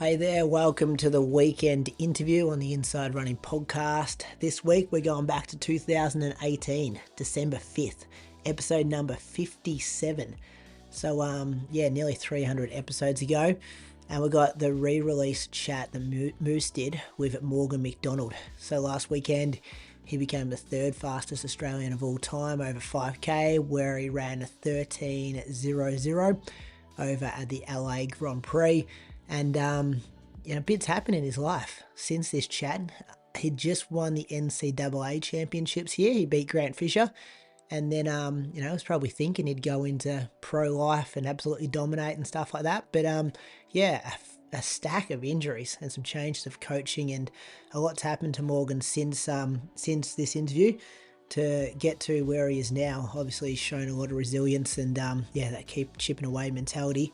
Hey there, welcome to the weekend interview on the Inside Running podcast. This week we're going back to 2018, December 5th, episode number 57. So, nearly 300 episodes ago. And we got the re-release chat that Moose did with Morgan McDonald. So last weekend, he became the third fastest Australian of all time over 5K, where he ran a 13.00 over at the LA Grand Prix. And, bits happened in his life since this chat. He just won the NCAA championships here. He beat Grant Fisher. And then, was probably thinking he'd go into pro life and absolutely dominate and stuff like that. But, a stack of injuries and some changes of coaching, and a lot's happened to Morgan since this interview to get to where he is now. Obviously, he's shown a lot of resilience and, that keep chipping away mentality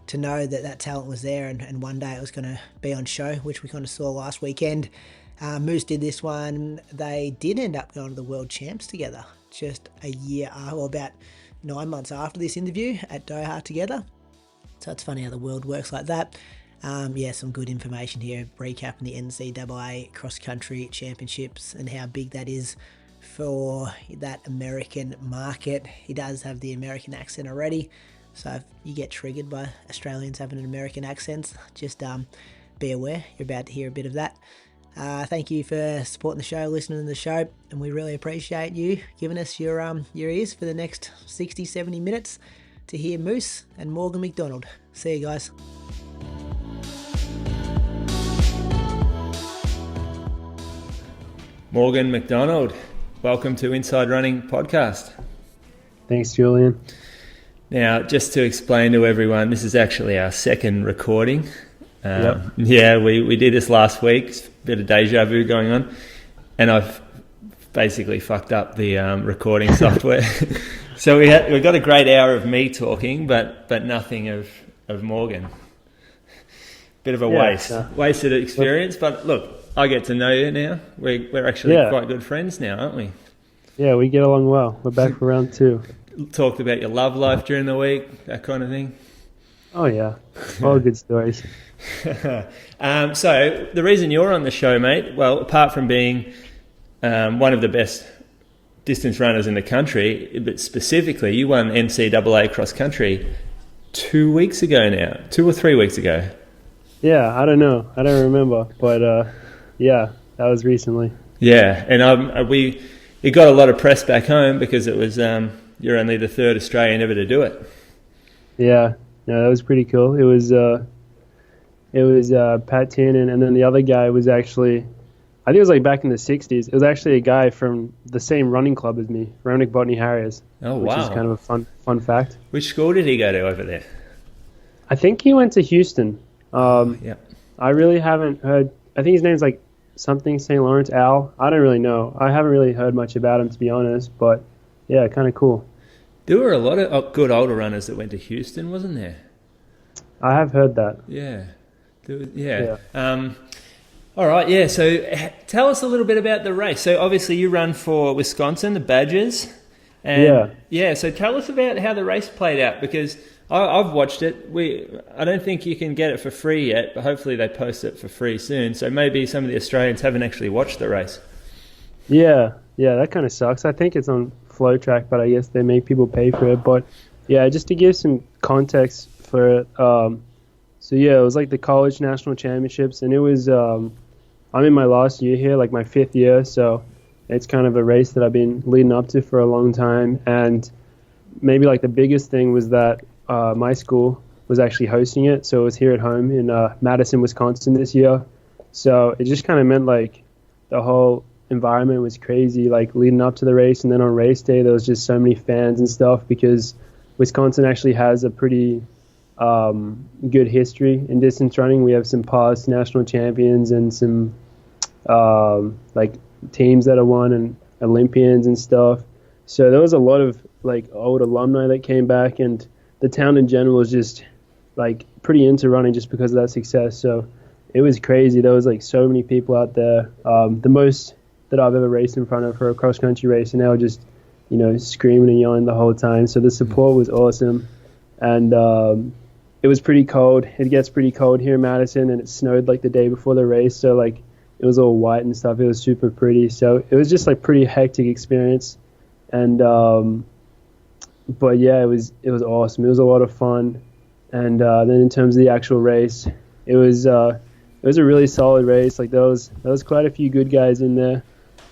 to know that talent was there and one day it was going to be on show, which we kind of saw last weekend. Moose did this one. They did end up going to the World Champs together just about 9 months after this interview at Doha together. So it's funny how the world works like that. Some good information here, recapping the NCAA cross-country championships and how big that is for that American market. He does have the American accent already, so if you get triggered by Australians having an American accent, just be aware, you're about to hear a bit of that. Thank you for supporting the show, listening to the show, and we really appreciate you giving us your ears for the next 60, 70 minutes to hear Moose and Morgan McDonald. See you guys. Morgan McDonald, welcome to Inside Running podcast. Thanks, Julian. Now, just to explain to everyone, this is actually our second recording. Yep. Yeah, we did this last week. It's a bit of deja vu going on, and I've basically fucked up the recording software. So we got a great hour of me talking, but nothing of Morgan. Bit of a wasted experience. But look, I get to know you now. We're actually quite good friends now, aren't we? Yeah, we get along well. We're back for round 2. Talked about your love life during the week, that kind of thing. Oh yeah, all good stories. So the reason you're on the show, mate, well, apart from being one of the best distance runners in the country, but specifically you won NCAA cross country 2 weeks ago now, 2 or 3 weeks ago. Yeah, I don't know. I don't remember, but that was recently. Yeah, and it got a lot of press back home because it was you're only the third Australian ever to do it. Yeah, that was pretty cool. It was Pat Tannen, and then the other guy was actually, I think it was like back in the 60s. It was actually a guy from the same running club as me, Ronick Botany Harriers. Oh, wow. Which is kind of a fun fact. Which school did he go to over there? I think he went to Houston. Yeah. I really haven't heard. I think his name's like something St. Lawrence Al. I don't really know. I haven't really heard much about him, to be honest. But yeah, kind of cool. There were a lot of good older runners that went to Houston, wasn't there? I have heard that. Yeah. All right. Yeah. So tell us a little bit about the race. So obviously you run for Wisconsin, the Badgers. And so tell us about how the race played out, because I've watched it. I don't think you can get it for free yet, but hopefully they post it for free soon. So maybe some of the Australians haven't actually watched the race. Yeah, that kind of sucks. I think it's on Flow Track, but I guess they make people pay for it. But yeah, just to give some context for it. It was like the college national championships, and it was. I'm in my last year here, like my 5th year, so it's kind of a race that I've been leading up to for a long time. And maybe like the biggest thing was that my school was actually hosting it, so it was here at home in Madison, Wisconsin this year. So it just kind of meant like the whole environment was crazy, like leading up to the race, and then on race day there was just so many fans and stuff, because Wisconsin actually has a pretty good history in distance running. We have some past national champions and some like teams that have won and Olympians and stuff. So there was a lot of like old alumni that came back, and the town in general was just like pretty into running just because of that success. So it was crazy. There was like so many people out there. The most that I've ever raced in front of for a cross country race, and they were just, screaming and yelling the whole time. So the support was awesome. And it was pretty cold. It gets pretty cold here in Madison, and it snowed like the day before the race, so like it was all white and stuff. It was super pretty, so it was just like pretty hectic experience. And but yeah, it was awesome. It was a lot of fun. And then in terms of the actual race, it was a really solid race. Like there was quite a few good guys in there,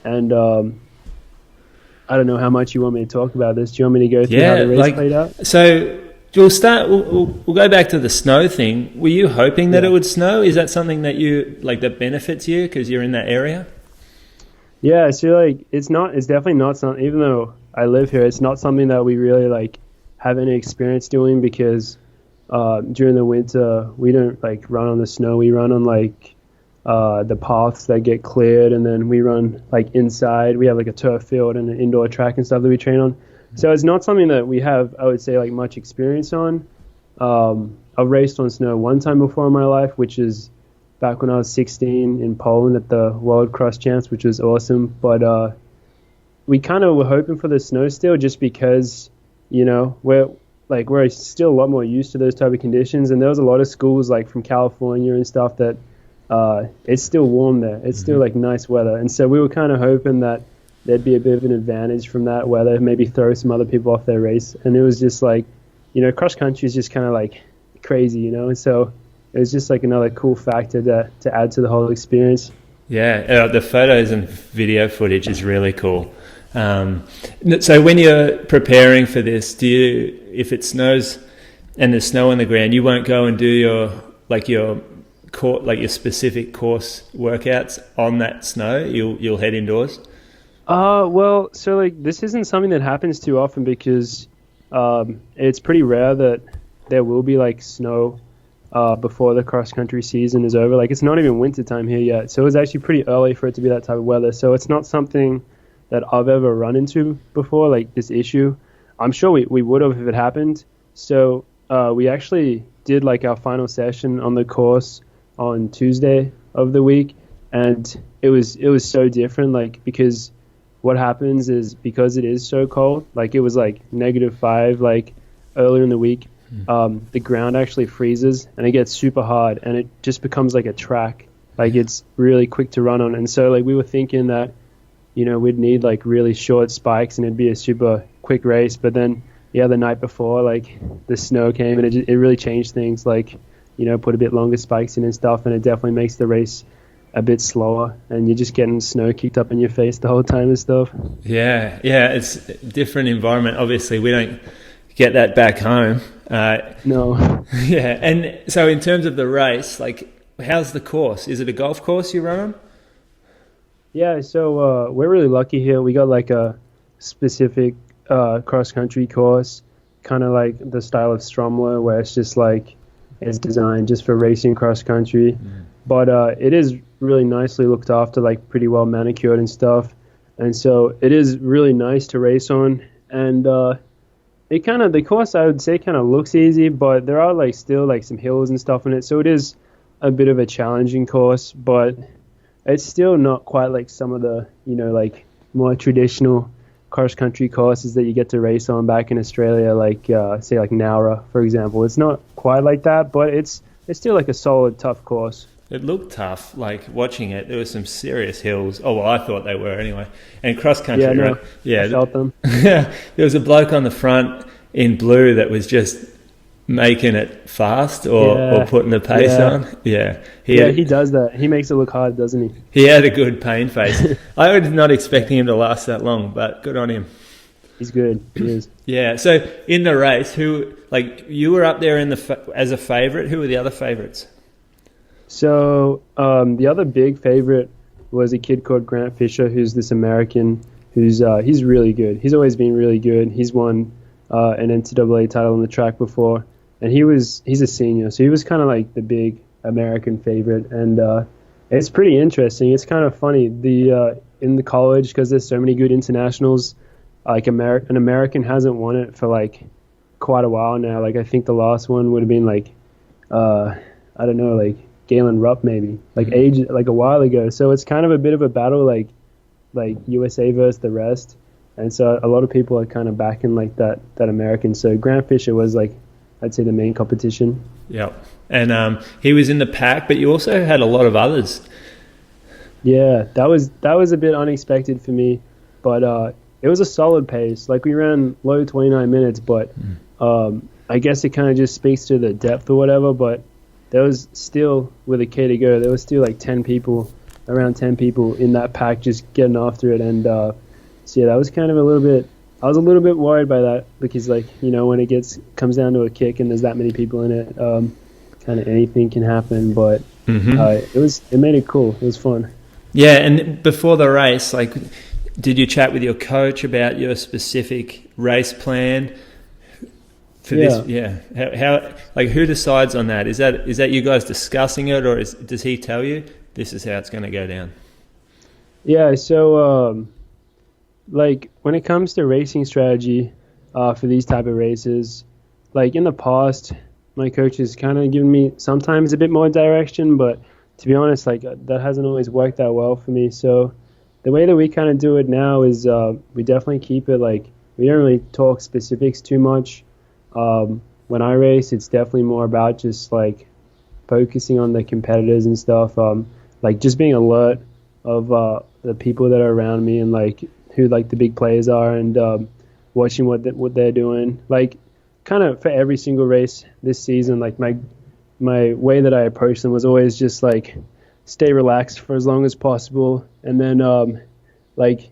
and I don't know how much you want me to talk about this. Do you want me to go through how the race played out? So we'll start. We'll go back to the snow thing. Were you hoping that it would snow? Is that something that that benefits you because you're in that area? Yeah, so like it's definitely not something. Even though I live here, it's not something that we really like have any experience doing because during the winter we don't like run on the snow. We run on like the paths that get cleared, and then we run like inside. We have like a turf field and an indoor track and stuff that we train on. So it's not something that we have, I would say, like much experience on. I've raced on snow one time before in my life, which is back when I was 16 in Poland at the World Cross Champs, which was awesome. But we kind of were hoping for the snow still, just because, you know, we're still a lot more used to those type of conditions. And there was a lot of schools like from California and stuff that it's still warm there. It's still like nice weather. And so we were kind of hoping that there'd be a bit of an advantage from that weather, maybe throw some other people off their race. And it was just like, you know, cross country is just kind of like crazy, you know. And so it was just like another cool factor to add to the whole experience. Yeah, the photos and video footage is really cool. So when you're preparing for this, if it snows and there's snow on the ground, you won't go and do your specific course workouts on that snow? You'll head indoors? Well, so like this isn't something that happens too often because it's pretty rare that there will be like snow before the cross country season is over. Like it's not even winter time here yet, so it's actually pretty early for it to be that type of weather. So it's not something that I've ever run into before, like this issue. I'm sure we would have if it happened. So we actually did like our final session on the course on Tuesday of the week, and it was so different, like because what happens is because it is so cold, like it was like -5 like earlier in the week, the ground actually freezes and it gets super hard and it just becomes like a track, like it's really quick to run on. And so like we were thinking that, you know, we'd need like really short spikes and it'd be a super quick race, but then the night before, like the snow came and it really changed things, like, you know, put a bit longer spikes in and stuff, and it definitely makes the race a bit slower, and you're just getting snow kicked up in your face the whole time and stuff. Yeah, it's a different environment. Obviously, we don't get that back home. No. Yeah, and so in terms of the race, like, how's the course? Is it a golf course you run on? Yeah, so we're really lucky here. We got like a specific cross-country course, kind of like the style of Stromler, where it's just like it's designed just for racing cross-country. But it is really nicely looked after, like pretty well manicured and stuff. And so it is really nice to race on. And the course, I would say, kind of looks easy, but there are like still like some hills and stuff in it. So it is a bit of a challenging course, but it's still not quite like some of the, you know, like more traditional cross-country courses that you get to race on back in Australia, like say like Nowra, for example. It's not quite like that, but it's still like a solid, tough course. It looked tough, like watching it. There were some serious hills. Oh, well, I thought they were anyway. And cross country, yeah, no, right? Yeah, I felt them. There was a bloke on the front in blue that was just making it fast or putting the pace on. Yeah, he does that. He makes it look hard, doesn't he? He had a good pain face. I was not expecting him to last that long, but good on him. He's good. He is. Yeah. So in the race, you were up there as a favourite. Who were the other favourites? So the other big favorite was a kid called Grant Fisher, who's this American who's he's really good. He's always been really good. He's won an NCAA title on the track before, and he's a senior, so he was kind of like the big American favorite. And it's pretty interesting. It's kind of funny in the college, because there's so many good internationals. Like an American hasn't won it for like quite a while now. Like I think the last one would have been like I don't know, like Galen Rupp maybe, like a while ago. So it's kind of a bit of a battle, like USA versus the rest. And so a lot of people are kind of backing like that American. So Grant Fisher was like I'd say the main competition. Yeah, and he was in the pack, but you also had a lot of others. Yeah, that was a bit unexpected for me, but it was a solid pace. Like we ran low 29 minutes, but I guess it kind of just speaks to the depth or whatever. But there was still, with a K to go, there was still like around 10 people in that pack just getting after it. And so yeah, that was kind of I was a little bit worried by that because, like, you know, when it comes down to a kick and there's that many people in it, kind of anything can happen. But it made it cool. It was fun. Yeah, and before the race, like, did you chat with your coach about your specific race plan for this? Yeah. How like, who decides on that? Is that you guys discussing it, or does he tell you this is how it's going to go down? Yeah. So like when it comes to racing strategy for these type of races, like in the past, my coach has kind of given me sometimes a bit more direction, but to be honest, like that hasn't always worked that well for me. So the way that we kind of do it now is we definitely keep it like we don't really talk specifics too much. When I race, it's definitely more about just like focusing on the competitors and stuff, like just being alert of the people that are around me and like who like the big players are, and watching what they're doing. Like kind of for every single race this season, like my way that I approached them was always just like stay relaxed for as long as possible, and then like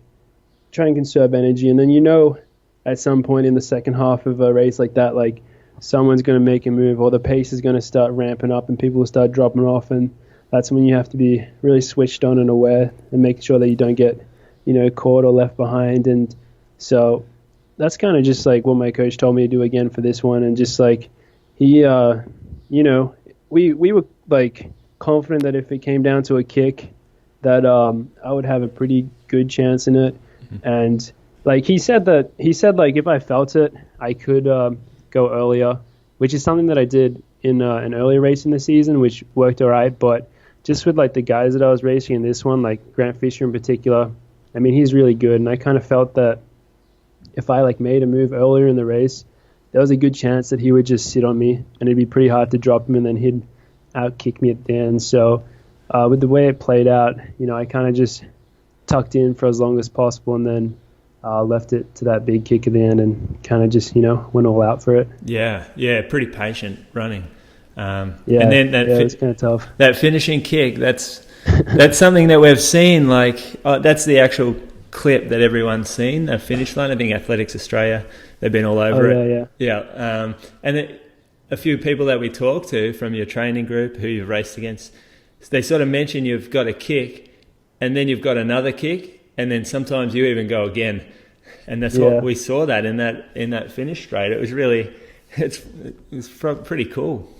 try and conserve energy. And then, you know, at some point in the second half of a race like that, like someone's going to make a move or the pace is going to start ramping up and people will start dropping off, and that's when you have to be really switched on and aware and making sure that you don't get, you know, caught or left behind. And so that's kind of just like what my coach told me to do again for this one. And just like he you know, we were like confident that if it came down to a kick that I would have a pretty good chance in it. And like he said like if I felt it, I could go earlier, which is something that I did in an earlier race in the season, which worked all right. But just with like the guys that I was racing in this one, like Grant Fisher in particular, I mean, he's really good, and I kind of felt that if I like made a move earlier in the race, there was a good chance that he would just sit on me, and it'd be pretty hard to drop him, and then he'd outkick me at the end. So with the way it played out, you know, I kind of just tucked in for as long as possible, and then left it to that big kick at the end, and kind of just, you know, went all out for it. Yeah, pretty patient running. And then it's kind of tough. That finishing kick, that's something that we've seen. Like that's the actual clip that everyone's seen. The finish line. I think Athletics Australia, they've been all over it. Yeah. And a few people that we talked to from your training group who you've raced against, they sort of mention you've got a kick, and then you've got another kick, and then sometimes you even go again. And that's what we saw that in that finish straight. It was really, it was pretty cool.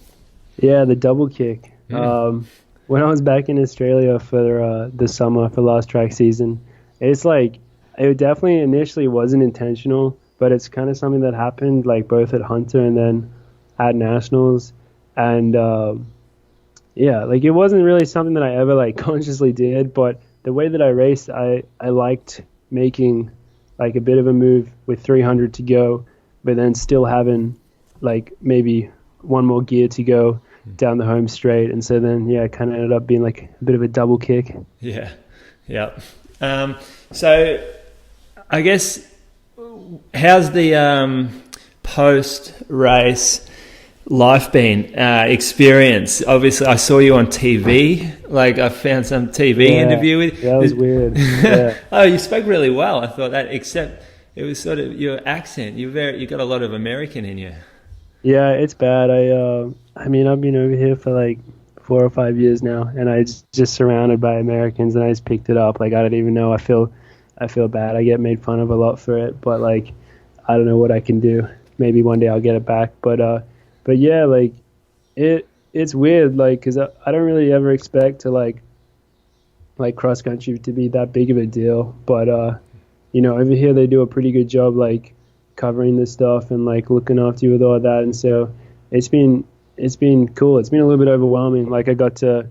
Yeah, the double kick. When I was back in Australia for the summer for last track season, it's like it definitely initially wasn't intentional, but it's kind of something that happened like both at Hunter and then at Nationals. And like it wasn't really something that I ever like consciously did, but the way that I raced, I liked making like a bit of a move with 300 to go, but then still having like maybe one more gear to go down the home straight. And so then, it kind of ended up being like a bit of a double kick. Yeah. So I guess, how's the post-race life been experience? Obviously, I saw you on TV. Like, I found some TV interview with you. That was weird. Yeah. Oh, you spoke really well. I thought that, except it was sort of your accent. You got a lot of American in you. Yeah, it's bad. I mean, I've been over here for like 4 or 5 years now, and I just surrounded by Americans, and I just picked it up. Like, I don't even know. I feel bad. I get made fun of a lot for it, but like, I don't know what I can do. Maybe one day I'll get it back. But yeah, like it's weird, like, because I don't really ever expect to like cross country to be that big of a deal. But you know, over here they do a pretty good job like covering this stuff and like looking after you with all that. And so it's been cool. It's been a little bit overwhelming. Like, I got to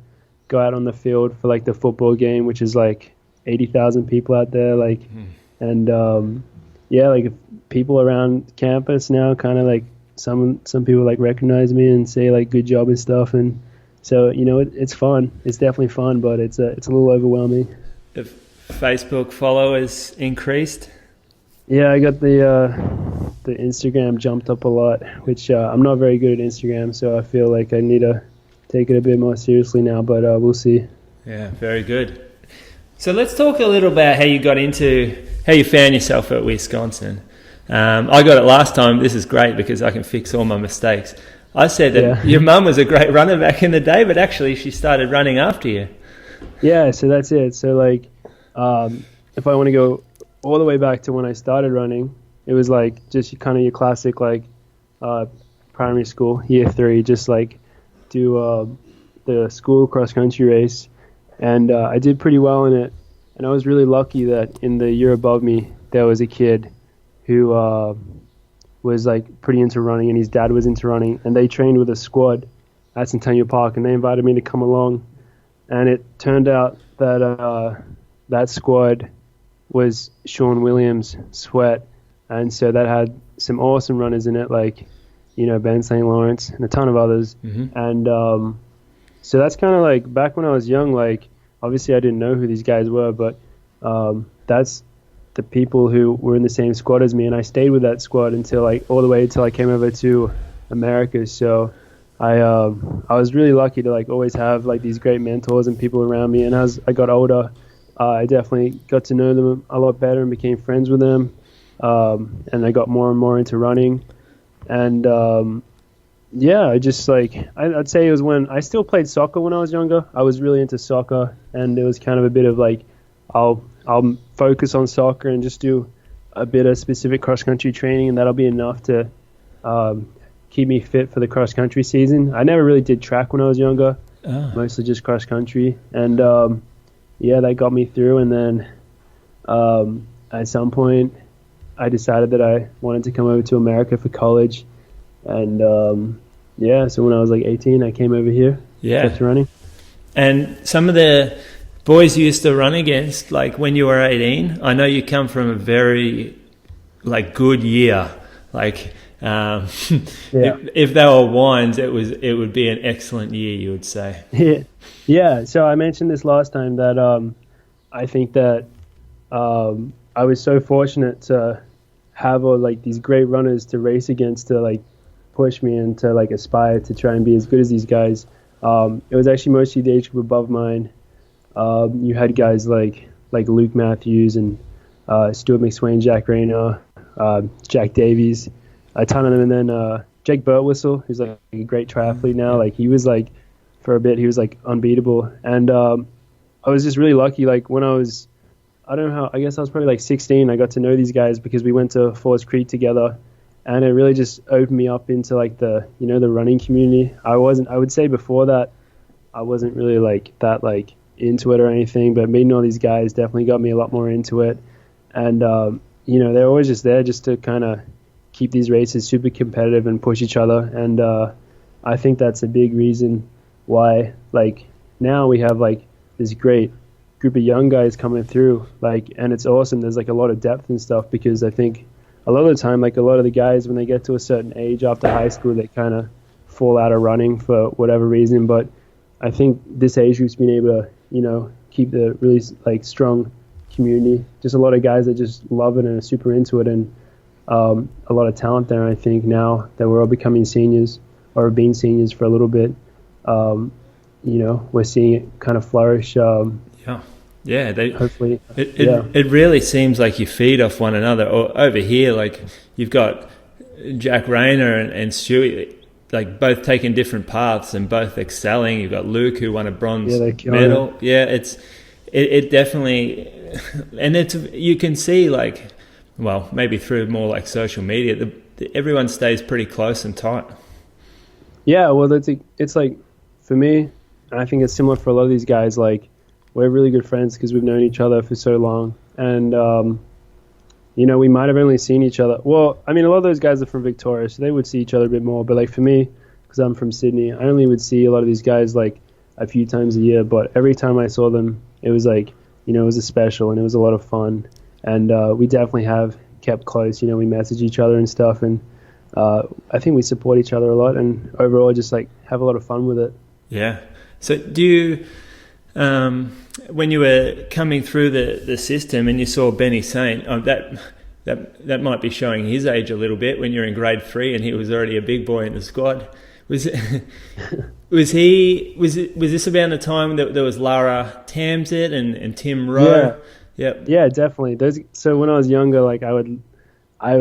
go out on the field for like the football game, which is like 80,000 people out there, like, and like people around campus now kind of like some people like recognize me and say like good job and stuff, and so it's fun. It's definitely fun, but it's a little overwhelming. The Facebook followers increased? Yeah, I got the Instagram jumped up a lot, which I'm not very good at Instagram, so I feel like I need to take it a bit more seriously now, but we'll see. Yeah, very good. So let's talk a little about how you found yourself at Wisconsin. I got it last time. This is great because I can fix all my mistakes. I said that your mum was a great runner back in the day, but actually she started running after you. Yeah, so that's it. So like, if I want to go all the way back to when I started running, it was like just kind of your classic like primary school, year 3, just like do the school cross country race, and I did pretty well in it. And I was really lucky that in the year above me there was a kid who was like pretty into running, and his dad was into running, and they trained with a squad at Centennial Park, and they invited me to come along. And it turned out that that squad was Sean Williams' Sweat, and so that had some awesome runners in it, like Ben St. Lawrence and a ton of others. Mm-hmm. And so that's kind of like back when I was young. Like obviously I didn't know who these guys were, but that's the people who were in the same squad as me, and I stayed with that squad until all the way until I came over to America. So I was really lucky to like always have like these great mentors and people around me. And as I got older, I definitely got to know them a lot better and became friends with them. And I got more and more into running. And I just like I'd say it was when I still played soccer when I was younger. I was really into soccer, and it was kind of a bit of like I'll focus on soccer and just do a bit of specific cross country training, and that'll be enough to keep me fit for the cross country season. I never really did track when I was younger, mostly just cross country, and that got me through. And then at some point I decided that I wanted to come over to America for college, and so when I was like 18 I came over here, kept running. And some of the boys you used to run against, like when you were 18, I know you come from a very like good year, like if they were wines, it would be an excellent year, you would say. Yeah. So I mentioned this last time that I think that I was so fortunate to have like these great runners to race against, to like push me and to like aspire to try and be as good as these guys. It was actually mostly the age group above mine. You had guys like Luke Matthews and Stuart McSwain, Jack Rayner, Jack Davies, a ton of them, and then Jake Burtwhistle, who's like a great triathlete now. Like he was like for a bit he was like unbeatable, and I was just really lucky. Like when I was, I don't know how, I guess I was probably like 16. I got to know these guys because we went to Forest Creek together, and it really just opened me up into like the the running community. I would say before that I wasn't really like that like into it or anything, but meeting all these guys definitely got me a lot more into it. And they're always just there just to kind of keep these races super competitive and push each other. And I think that's a big reason why like now we have like this great group of young guys coming through, like, and it's awesome. There's like a lot of depth and stuff, because I think a lot of the time, like a lot of the guys, when they get to a certain age after high school, they kind of fall out of running for whatever reason. But I think this age group's been able to keep the really like strong community, just a lot of guys that just love it and are super into it, and a lot of talent there. And I think now that we're all becoming seniors or have been seniors for a little bit, we're seeing it kind of flourish. Hopefully it really seems like you feed off one another. Or over here, like you've got Jack Rayner and Stewie, like both taking different paths and both excelling. You've got Luke, who won a bronze medal. It definitely, and you can see like, well, maybe through more like social media, everyone stays pretty close and tight. Yeah, well, it's like for me, and I think it's similar for a lot of these guys. Like we're really good friends because we've known each other for so long, and we might have only seen each other. Well, I mean, a lot of those guys are from Victoria, so they would see each other a bit more. But like for me, because I'm from Sydney, I only would see a lot of these guys like a few times a year. But every time I saw them, it was like, it was a special and it was a lot of fun. And we definitely have kept close. We message each other and stuff. And I think we support each other a lot, and overall just like have a lot of fun with it. Yeah. So do you, when you were coming through the system and you saw Benny Saint, that might be showing his age a little bit when you're in grade 3 and he was already a big boy in the squad. Was this around the time that there was Lara Tamset and Tim Rowe? Yeah. Yeah, definitely. So when I was younger, like I would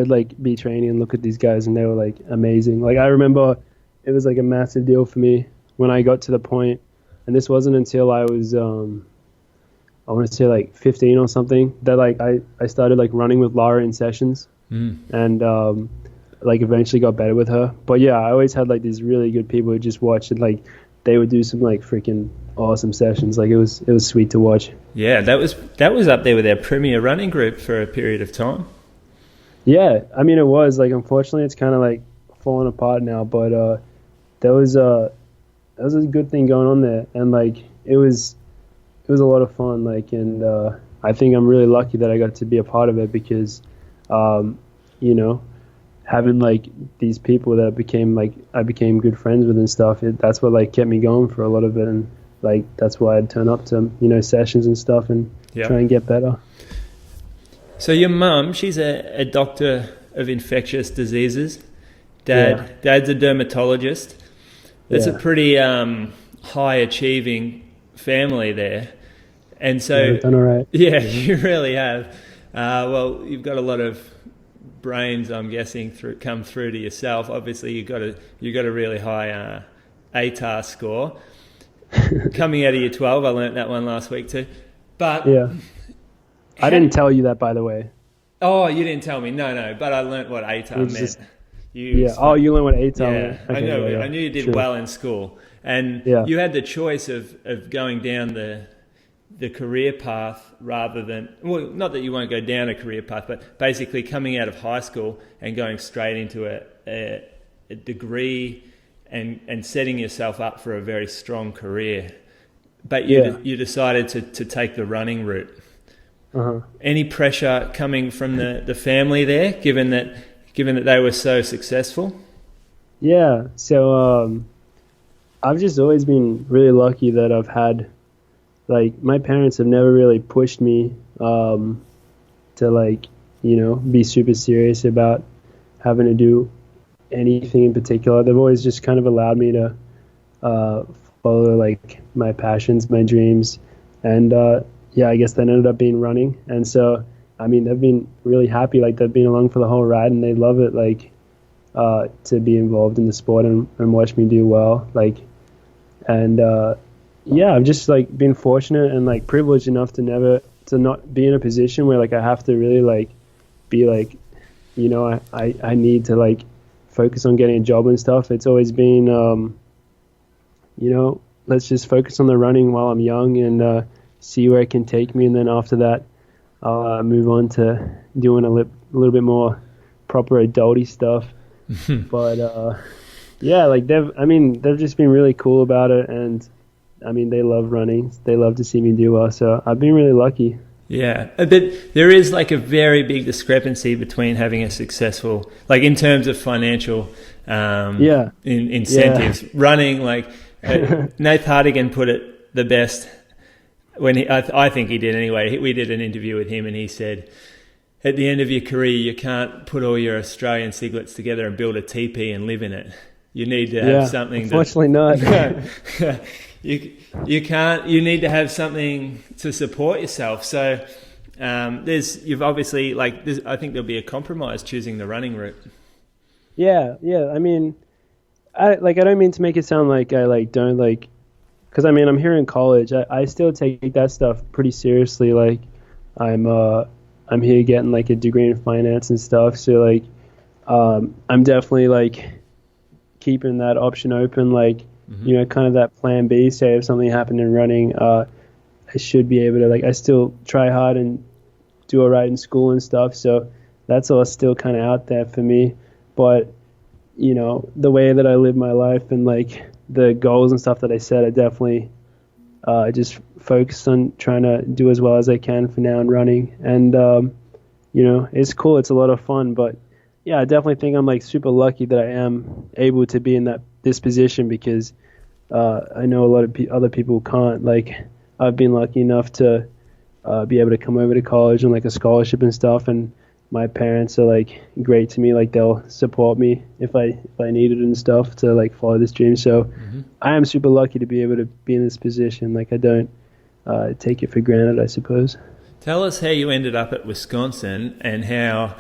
like be training and look at these guys, and they were like amazing. Like I remember it was like a massive deal for me when I got to the point, and this wasn't until I was I want to say like 15 or something, that like I started like running with Lara in sessions, and like eventually got better with her. But yeah, I always had like these really good people who just watched it. Like they would do some like freaking awesome sessions. Like it was sweet to watch. Yeah, that was up there with our premier running group for a period of time. Yeah, I mean it was like, unfortunately it's kind of like falling apart now, but that was a good thing going on there, and like it was a lot of fun. Like, and I think I'm really lucky that I got to be a part of it, because you know, having like these people that I became good friends with and stuff, that's what like kept me going for a lot of it, and like that's why I'd turn up to, you know, sessions and stuff and try and get better. So your mum, she's a doctor of infectious diseases. Dad's a dermatologist. That's a pretty high achieving family there. And so I've done all right. Yeah, you really have. Well, you've got a lot of brains, I'm guessing, come through to yourself. Obviously, you got a really high ATAR score coming out of year 12. I learnt that one last week too. But yeah, I didn't tell you that, by the way. Oh, you didn't tell me. No. But I learnt what ATAR meant. You learned what ATAR meant. Okay, I know. Yeah. I knew you did well in school, and you had the choice of going down the career path rather than, well, not that you won't go down a career path, but basically coming out of high school and going straight into a degree and setting yourself up for a very strong career. But you decided to take the running route. Uh-huh. Any pressure coming from the family there, given that they were so successful? Yeah, so I've just always been really lucky that I've had, like, my parents have never really pushed me to, like, you know, be super serious about having to do anything in particular. They've always just kind of allowed me to follow, like, my passions, my dreams, and I guess that ended up being running. And so, I mean, they've been really happy, like they've been along for the whole ride, and they love it, like to be involved in the sport and watch me do well, like, and I've just like been fortunate and like privileged enough to not be in a position where like I have to really like be like, you know, I need to like focus on getting a job and stuff. It's always been you know, let's just focus on the running while I'm young and see where it can take me, and then after that I'll move on to doing a little bit more proper adulty stuff. But like they've just been really cool about it, and I mean they love running. They love to see me do well, so I've been really lucky. Yeah, but there is like a very big discrepancy between having a successful, like in terms of financial incentives. Running, like Nath Hardigan put it the best when I think he did anyway. We did an interview with him, and he said, at the end of your career, you can't put all your Australian singlets together and build a teepee and live in it. You need to have something. Unfortunately, not. You can't. You need to have something to support yourself. So you've obviously I think there'll be a compromise choosing the running route. Yeah. I mean, I don't mean to make it sound like I don't like. Because I mean, I'm here in college. I still take that stuff pretty seriously. Like, I'm here getting like a degree in finance and stuff. So like, I'm definitely like keeping that option open. Like, you know, kind of that plan B. Say if something happened in running, I should be able to like. I still try hard and do all right in school and stuff. So that's all still kind of out there for me. But you know, the way that I live my life and like the goals and stuff that I set, I definitely just focused on trying to do as well as I can for now in running. And you know, it's cool, it's a lot of fun, but yeah, I definitely think I'm like super lucky that I am able to be in this position because I know a lot of other people can't. Like, I've been lucky enough to be able to come over to college on like a scholarship and stuff, and my parents are like great to me. Like, they'll support me if I need it and stuff to like follow this dream. So I am super lucky to be able to be in this position. Like, I don't take it for granted, I suppose. Tell us how you ended up at Wisconsin and how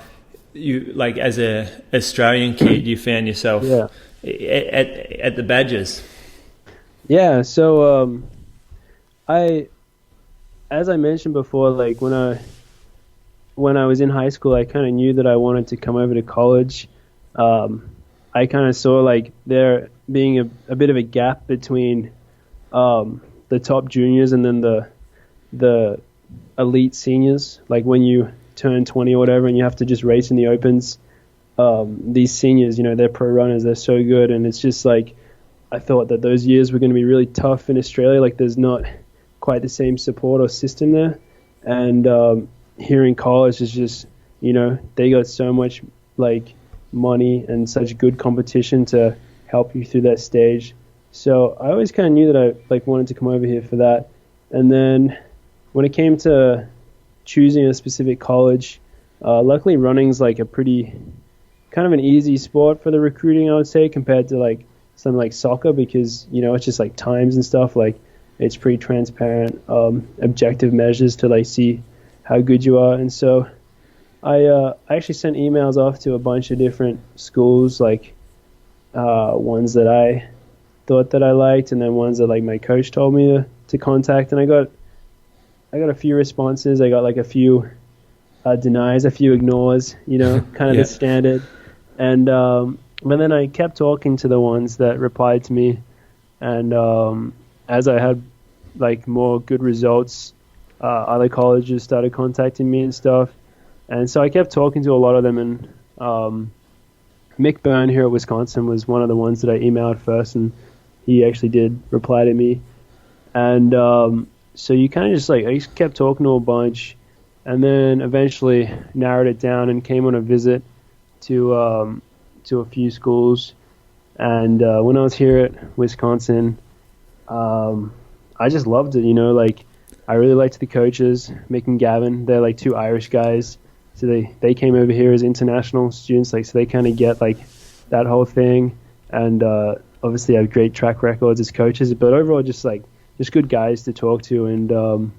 you, like, as a Australian kid, you found yourself at the Badgers. Yeah, so as I mentioned before, like when I was in high school, I kind of knew that I wanted to come over to college. I kind of saw like there being a bit of a gap between the top juniors and then the elite seniors. Like when you turn 20 or whatever and you have to just race in the opens, these seniors, they're pro runners, they're so good, and it's just like I thought that those years were going to be really tough in Australia. Like, there's not quite the same support or system there, and here in college is just, they got so much like money and such good competition to help you through that stage. So I always kind of knew that I like wanted to come over here for that. And then when it came to choosing a specific college, luckily running's like a pretty kind of an easy sport for the recruiting, I would say, compared to like something like soccer, because it's just like times and stuff. Like, it's pretty transparent, objective measures to like see how good you are. And so I actually sent emails off to a bunch of different schools, like ones that I thought that I liked, and then ones that like my coach told me to contact. And I got a few responses. I got like a few denies, a few ignores, kind of the standard. And but then I kept talking to the ones that replied to me, and as I had like more good results, other colleges started contacting me and stuff. And so I kept talking to a lot of them, and Mick Byrne here at Wisconsin was one of the ones that I emailed first, and he actually did reply to me. And so you kind of just like, I just kept talking to a bunch, and then eventually narrowed it down and came on a visit to a few schools. And when I was here at Wisconsin, I just loved it, like I really liked the coaches, Mick and Gavin. They're like two Irish guys, so they came over here as international students, like, so they kind of get like that whole thing, and obviously have great track records as coaches, but overall just good guys to talk to, and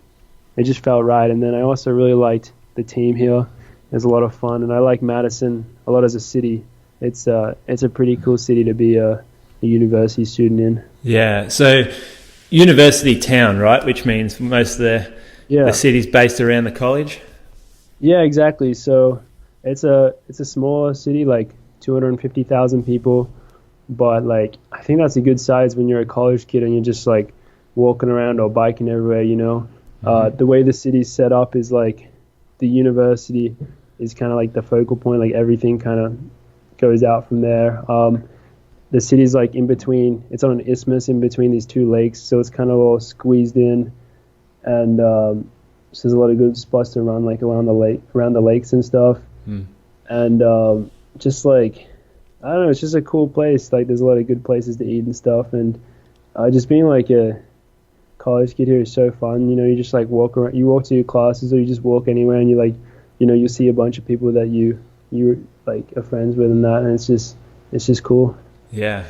it just felt right. And then I also really liked the team here. It's a lot of fun, and I like Madison a lot as a city. It's a pretty cool city to be a university student in. Yeah, so university town, right? Which means most of the city's based around the college. Yeah, exactly. So it's a smaller city, like 250,000 people, but like I think that's a good size when you're a college kid and you're just like walking around or biking everywhere. The way the city's set up is like the university is kind of like the focal point. Like everything kind of goes out from there. The city's like in between. It's on an isthmus in between these two lakes, so it's kind of all squeezed in, and so there's a lot of good spots to run, like around the lakes and stuff. And just like, I don't know, it's just a cool place. Like, there's a lot of good places to eat and stuff, and just being like a college kid here is so fun. You just like walk around, you walk to your classes, or you just walk anywhere, and you like, you see a bunch of people that you like are friends with and that, and it's just cool. Yeah.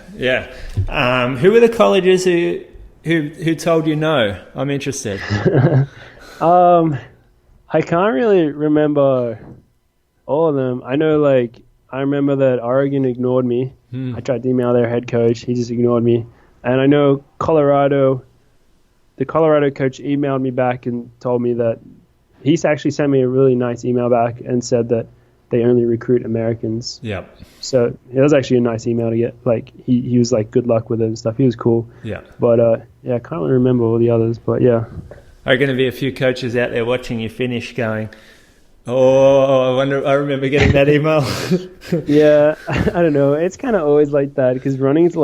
Who were the colleges who told you no? I'm interested. I can't really remember all of them. I know, like, I remember that Oregon ignored me. I tried to email their head coach. He just ignored me. And I know Colorado, the Colorado coach emailed me back and told me that he's actually sent me a really nice email back and said that they only recruit Americans. Yep. So it was actually a nice email to get. Like, he was like, good luck with it and stuff. He was cool. Yeah. But I can't really remember all the others. But yeah. Are going to be a few coaches out there watching you finish going, oh, I remember getting that email. Yeah, I don't know. It's kind of always like that because running's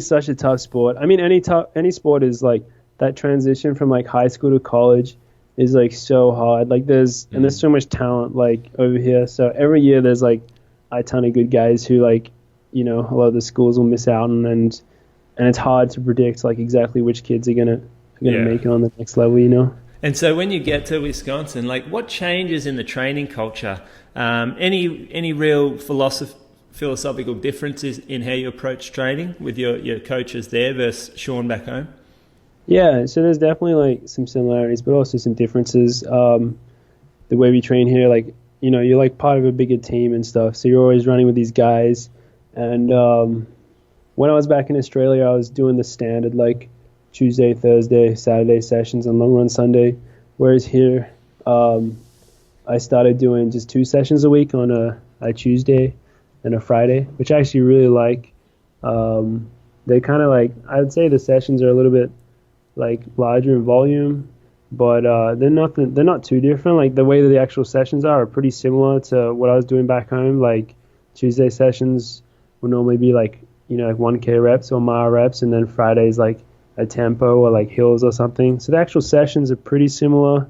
such a tough sport. I mean, any sport is like that transition from like high school to college is like so hard. Like there's so much talent like over here. So every year there's like a ton of good guys who like, you know, a lot of the schools will miss out on, and it's hard to predict like exactly which kids are gonna make it on the next level, you know. And so when you get to Wisconsin, like what changes in the training culture? Any real philosophical differences in how you approach training with your coaches there versus Sean back home? Yeah, so there's definitely like some similarities, but also some differences. The way we train here, like, you know, you're like part of a bigger team and stuff, so you're always running with these guys. And when I was back in Australia, I was doing the standard like Tuesday, Thursday, Saturday sessions and long run Sunday. Whereas here, I started doing just 2 sessions a week on a Tuesday and a Friday, which I actually really like. They kind of like, I'd say the sessions are a little bit like larger in volume, but they're not too different. Like the way that the actual sessions are pretty similar to what I was doing back home. Like Tuesday sessions would normally be like, you know, like 1K reps or mile reps, and then Fridays like a tempo or like hills or something. So the actual sessions are pretty similar.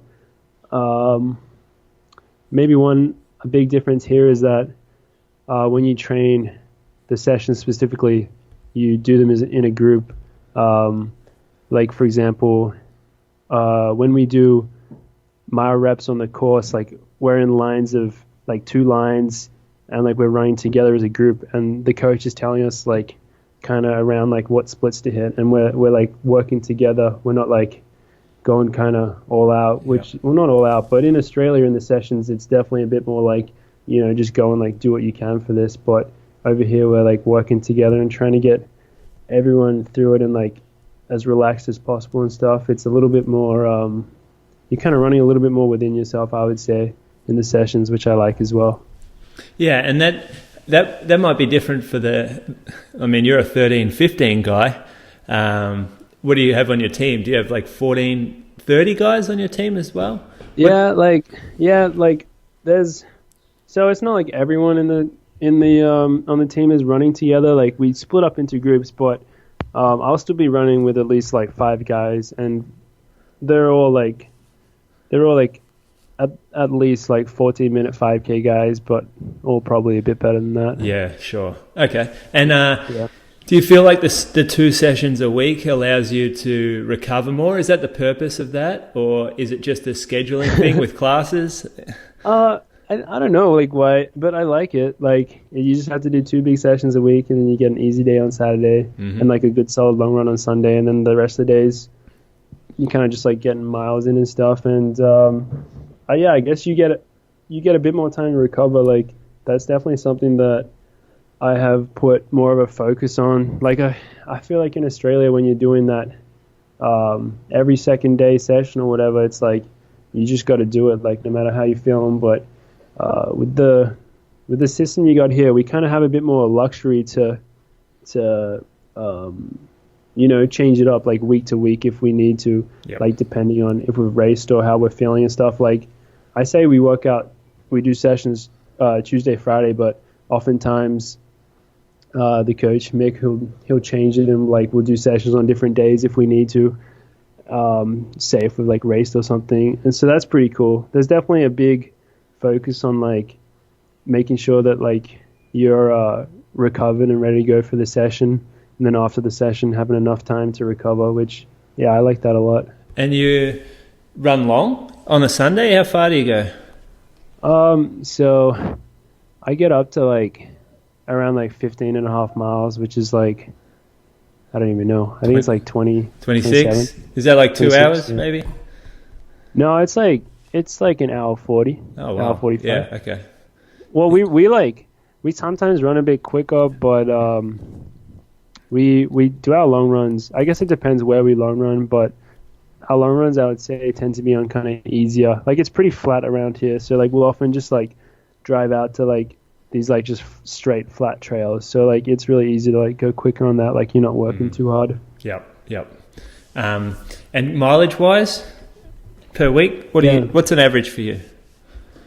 Maybe a big difference here is that when you train the sessions specifically, you do them in a group. Like for example, when we do mile reps on the course, like we're in lines of like 2 lines, and like we're running together as a group, and the coach is telling us like kind of around like what splits to hit, and we're like working together. We're not like going kind of all out, which well, not all out, but in Australia in the sessions it's definitely a bit more like, you know, just go and like do what you can for this. But over here we're like working together and trying to get everyone through it and like as relaxed as possible and stuff. It's a little bit more you're kind of running a little bit more within yourself, I would say, in the sessions, which I like as well. Yeah, and that might be different for you're a 13, 15 guy. What do you have on your team? Do you have like 14, 30 guys on your team as well? Yeah, there's, so it's not like everyone in the on the team is running together. Like we split up into groups, but I'll still be running with at least like 5 guys, and they're all like at least like 14-minute 5K guys, but all probably a bit better than that. Yeah, sure. Okay. And do you feel like the 2 sessions a week allows you to recover more? Is that the purpose of that, or is it just a scheduling thing with classes? I don't know like why, but I like it. Like you just have to do 2 big sessions a week, and then you get an easy day on Saturday and like a good solid long run on Sunday, and then the rest of the days you kind of just like getting miles in and stuff. And I guess you get a bit more time to recover. Like that's definitely something that I have put more of a focus on. Like I feel like in Australia when you're doing that every second day session or whatever, it's like you just got to do it, like no matter how you're feeling. But with the system you got here, we kind of have a bit more luxury to you know, change it up like week to week if we need to, like depending on if we've raced or how we're feeling and stuff. Like I say we do sessions Tuesday, Friday, but oftentimes the coach Mick, he'll change it, and like we'll do sessions on different days if we need to, say if we've like raced or something. And so that's pretty cool. There's definitely a big focus on like making sure that like you're recovered and ready to go for the session, and then after the session having enough time to recover, which I like that a lot. And you run long on a Sunday? How far do you go? So I get up to like around like 15.5 miles, which is like, I don't even know. I think it's like 26. 27. Is that like 2 hours maybe? No, it's like an hour 40. Oh, wow. Hour 45. Yeah, okay. Well, we sometimes run a bit quicker, but we do our long runs. I guess it depends where we long run, but our long runs, I would say, tend to be on kind of easier. Like it's pretty flat around here, so like we'll often just like drive out to like these like just straight flat trails. So like it's really easy to like go quicker on that. Like you're not working too hard. Yep. And mileage wise, per week, what's an average for you?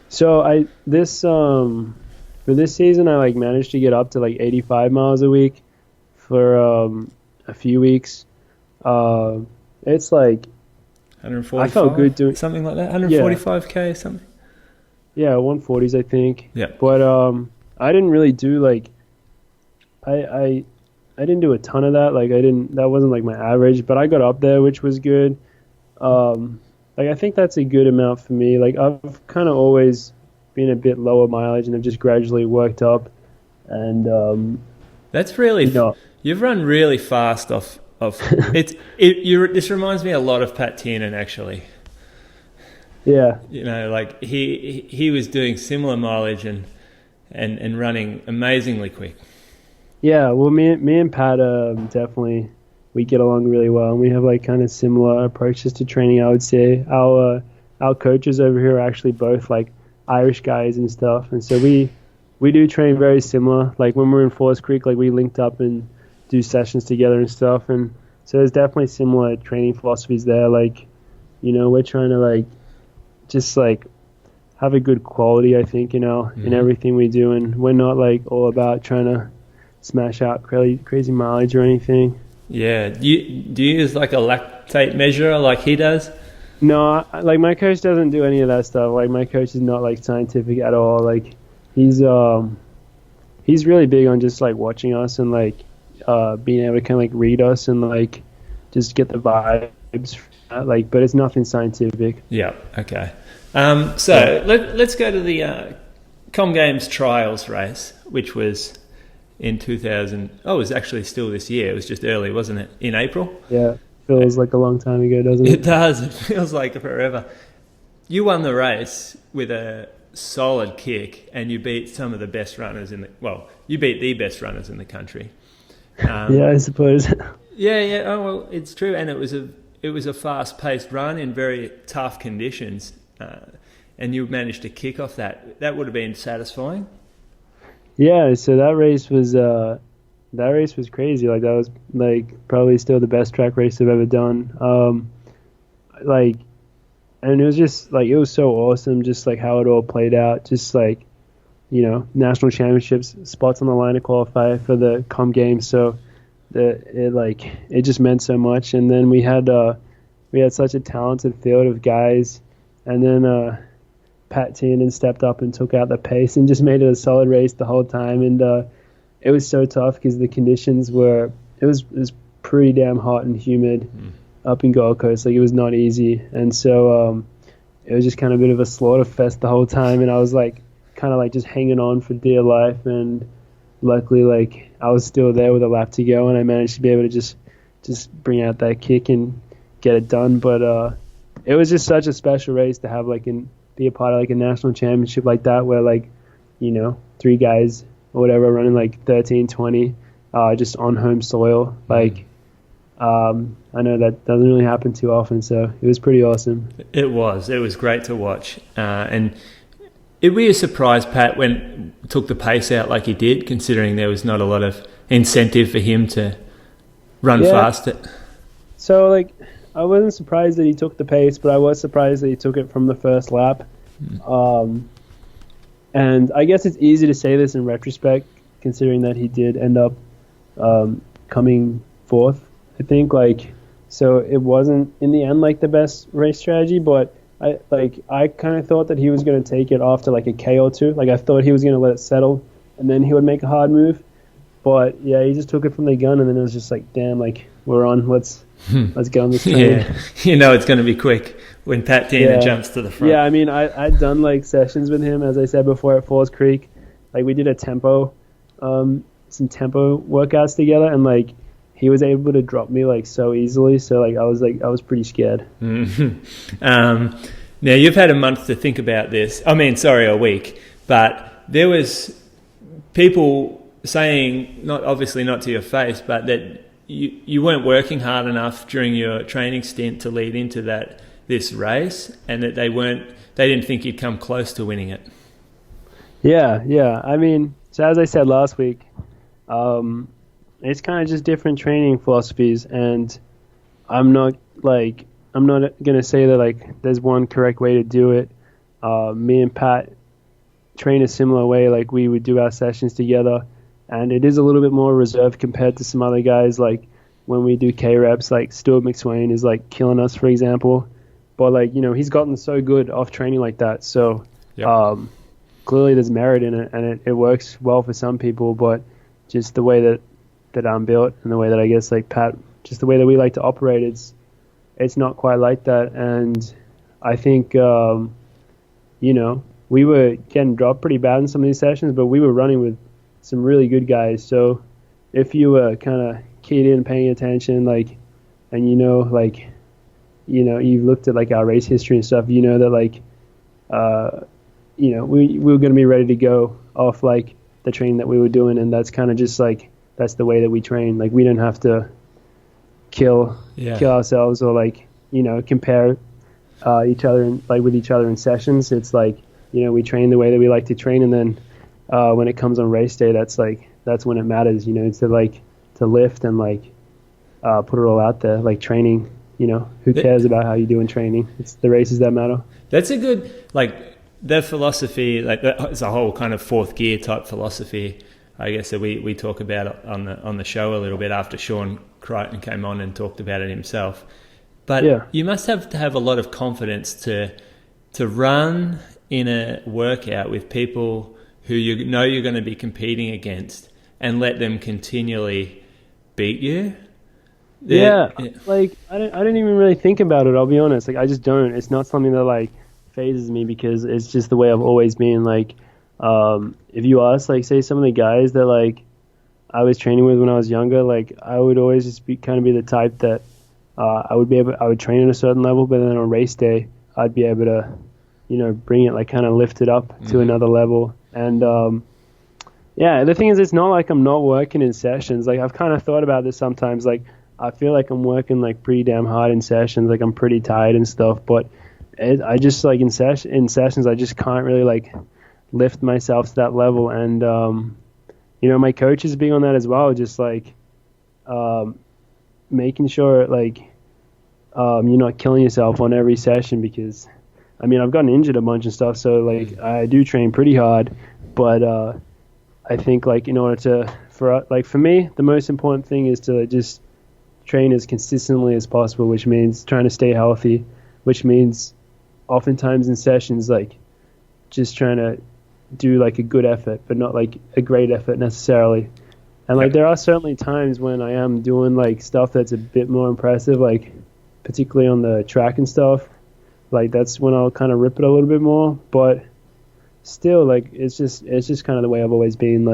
So for this season, I like managed to get up to like 85 miles a week for a few weeks. It's like 145. I felt good doing something like that. 145k or something. Yeah, 140s I think. Yeah. But I didn't really do like I didn't do a ton of that. Like that wasn't like my average, but I got up there, which was good. Like I think that's a good amount for me. Like I've kind of always been a bit lower mileage and have just gradually worked up. And that's really you've run really fast off this reminds me a lot of Pat Tiernan, actually. Yeah. You know, like he was doing similar mileage and running amazingly quick. Yeah, well, me and Pat definitely we get along really well, and we have like kind of similar approaches to training. I would say our coaches over here are actually both like Irish guys and stuff, and so we do train very similar. Like when we're in Forest Creek, like we linked up and do sessions together and stuff, and so there's definitely similar training philosophies there. Like, you know, we're trying to like just like have a good quality, I think, you know, in everything we do, and we're not like all about trying to smash out crazy mileage or anything. Yeah. Do you use like a lactate measure like he does? No, like my coach doesn't do any of that stuff. Like my coach is not like scientific at all. Like he's really big on just like watching us and like being able to kind of like read us and like just get the vibes from that. Like, but it's nothing scientific. Yeah. Okay. So let's go to the Com Games Trials race, which was in 2000. Oh, it was actually still this year. It was just early, wasn't it? In April? Yeah. Feels like a long time ago, doesn't it? It does. It feels like forever. You won the race with a solid kick, and you beat some of the best runners you beat the best runners in the country. Yeah, I suppose. Yeah. Oh, well, it's true. And it was a fast-paced run in very tough conditions. And you managed to kick off that. That would have been satisfying. Yeah, so that race was crazy. Like that was like probably still the best track race I've ever done. Like, and it was just like it was so awesome, just like how it all played out. Just like, you know, national championships, spots on the line to qualify for the Com Games. So it just meant so much. And then we had such a talented field of guys, and then Pat Tiernan stepped up and took out the pace and just made it a solid race the whole time. And it was so tough because the conditions it was pretty damn hot and humid up in Gold Coast. Like it was not easy, and so it was just kind of a bit of a slaughter fest the whole time. And I was like kind of like just hanging on for dear life, and luckily like I was still there with a lap to go, and I managed to be able to just bring out that kick and get it done. But it was just such a special race to have be a part of like a national championship like that, where like, you know, 3 guys or whatever running like 13:20 just on home soil. Like I know that doesn't really happen too often, so it was pretty awesome. It was great to watch, and it'd be a surprise Pat took the pace out like he did, considering there was not a lot of incentive for him to run faster. So like I wasn't surprised that he took the pace, but I was surprised that he took it from the first lap. And I guess it's easy to say this in retrospect, considering that he did end up coming fourth, I think. Like, so it wasn't in the end like the best race strategy, but I kind of thought that he was going to take it after like a K or two. Like I thought he was going to let it settle, and then he would make a hard move. But yeah, he just took it from the gun, and then it was just like, damn, like we're on. Let's get on this train. Yeah, you know it's going to be quick when Pat Tiernan jumps to the front. Yeah, I mean, I'd done like sessions with him, as I said before, at Falls Creek. Like we did some tempo workouts together, and like he was able to drop me like so easily. So like I was pretty scared. Now you've had a month to think about this. I mean, sorry, a week, but there was people saying, obviously not to your face, but that you weren't working hard enough during your training stint to lead into this race, and that they didn't think you'd come close to winning it. Yeah. I mean, so as I said last week, it's kind of just different training philosophies, and I'm not gonna say that like there's one correct way to do it. Me and Pat train a similar way. Like we would do our sessions together, and it is a little bit more reserved compared to some other guys. Like when we do K reps, like Stuart McSwain is like killing us, for example. But like, you know, he's gotten so good off training like that. So, clearly there's merit in it, and it works well for some people, but just the way that I'm built and the way that I guess like Pat, just the way that we like to operate, it's not quite like that. And I think, we were getting dropped pretty bad in some of these sessions, but we were running with some really good guys. So if you were kind of keyed in, paying attention, and you've looked at like our race history and stuff, that we were going to be ready to go off like the training that we were doing. And that's kind of just like, that's the way that we train. Like we don't have to kill ourselves or compare each other with each other in sessions. It's like, we train the way that we like to train. And then when it comes on race day, that's when it matters, to lift and put it all out there, like training, who cares about how you do in training? It's the races that matter. That's a good, that philosophy, it's a whole kind of fourth gear type philosophy, I guess, that we talk about on the show a little bit after Sean Crichton came on and talked about it himself. But you must have to have a lot of confidence to run in a workout with people who you know you're going to be competing against and let them continually beat you. I didn't even really think about it, I'll be honest. I just don't. It's not something that phases me because it's just the way I've always been. If you ask say some of the guys that I was training with when I was younger, I would always just be the type that I would train at a certain level, but then on race day I'd be able to bring it, kind of lift it up to another level. And the thing is, it's not like I'm not working in sessions. I've kind of thought about this sometimes. I feel like I'm working pretty damn hard in sessions. I'm pretty tired and stuff, but I just in sessions I just can't really lift myself to that level. And my coach is big on that as well, just making sure you're not killing yourself on every session, because I've gotten injured a bunch and stuff, so I do train pretty hard, but I think in order for me, the most important thing is to just train as consistently as possible, which means trying to stay healthy, which means oftentimes in sessions just trying to do a good effort, but not a great effort necessarily. And there are certainly times when I am doing stuff that's a bit more impressive, particularly on the track and stuff. That's when I'll kind of rip it a little bit more, but still it's just kind of the way I've always been.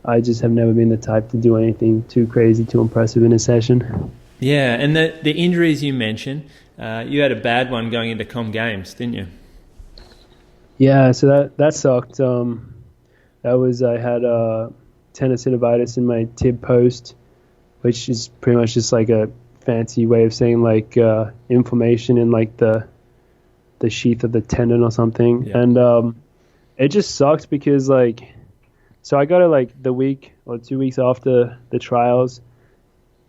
I just have never been the type to do anything too crazy, too impressive in a session. Yeah, and the injuries you mentioned, you had a bad one going into Com Games, didn't you? Yeah, so that sucked. That was, I had tenosynovitis in my tib post, which is pretty much just a fancy way of saying inflammation in the sheath of the tendon or something. Yeah. And it just sucked because so I got it the week or 2 weeks after the trials,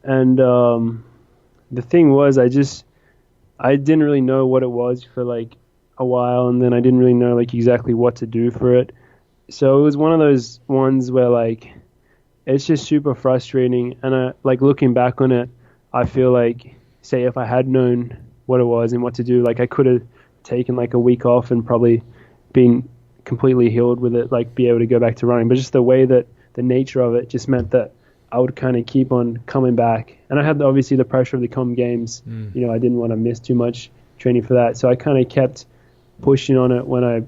and the thing was I didn't really know what it was for a while, and then I didn't really know exactly what to do for it. So it was one of those ones where it's just super frustrating, and I looking back on it, I feel say if I had known what it was and what to do, I could have taken a week off and probably been completely healed with it, be able to go back to running. But just the way that the nature of it just meant that I would kind of keep on coming back. And I had obviously the pressure of the Com Games. I didn't want to miss too much training for that. So I kind of kept pushing on it when I,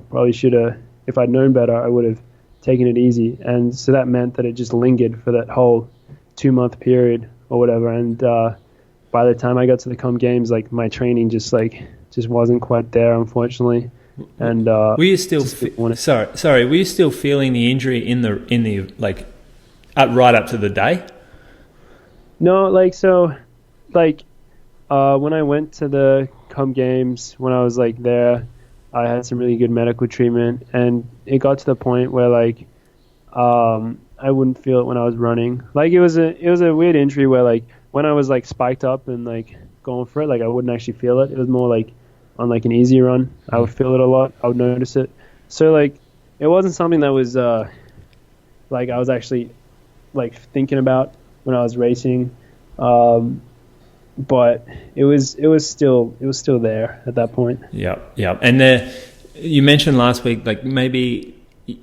probably should have, if I'd known better, I would have taken it easy. And so that meant that it just lingered for that whole 2-month period or whatever. And by the time I got to the Com Games, my training just wasn't quite there, unfortunately. And were you still sorry? Were you still feeling the injury in the right up to the day? No, when I went to the Com Games, when I was there, I had some really good medical treatment, and it got to the point where I wouldn't feel it when I was running. It was a weird injury where when I was spiked up and going for it, I wouldn't actually feel it. It was more on an easy run, I would feel it a lot. I would notice it. So it wasn't something that was I was actually thinking about when I was racing, but it was still there at that point. Yeah. And you mentioned last week, like maybe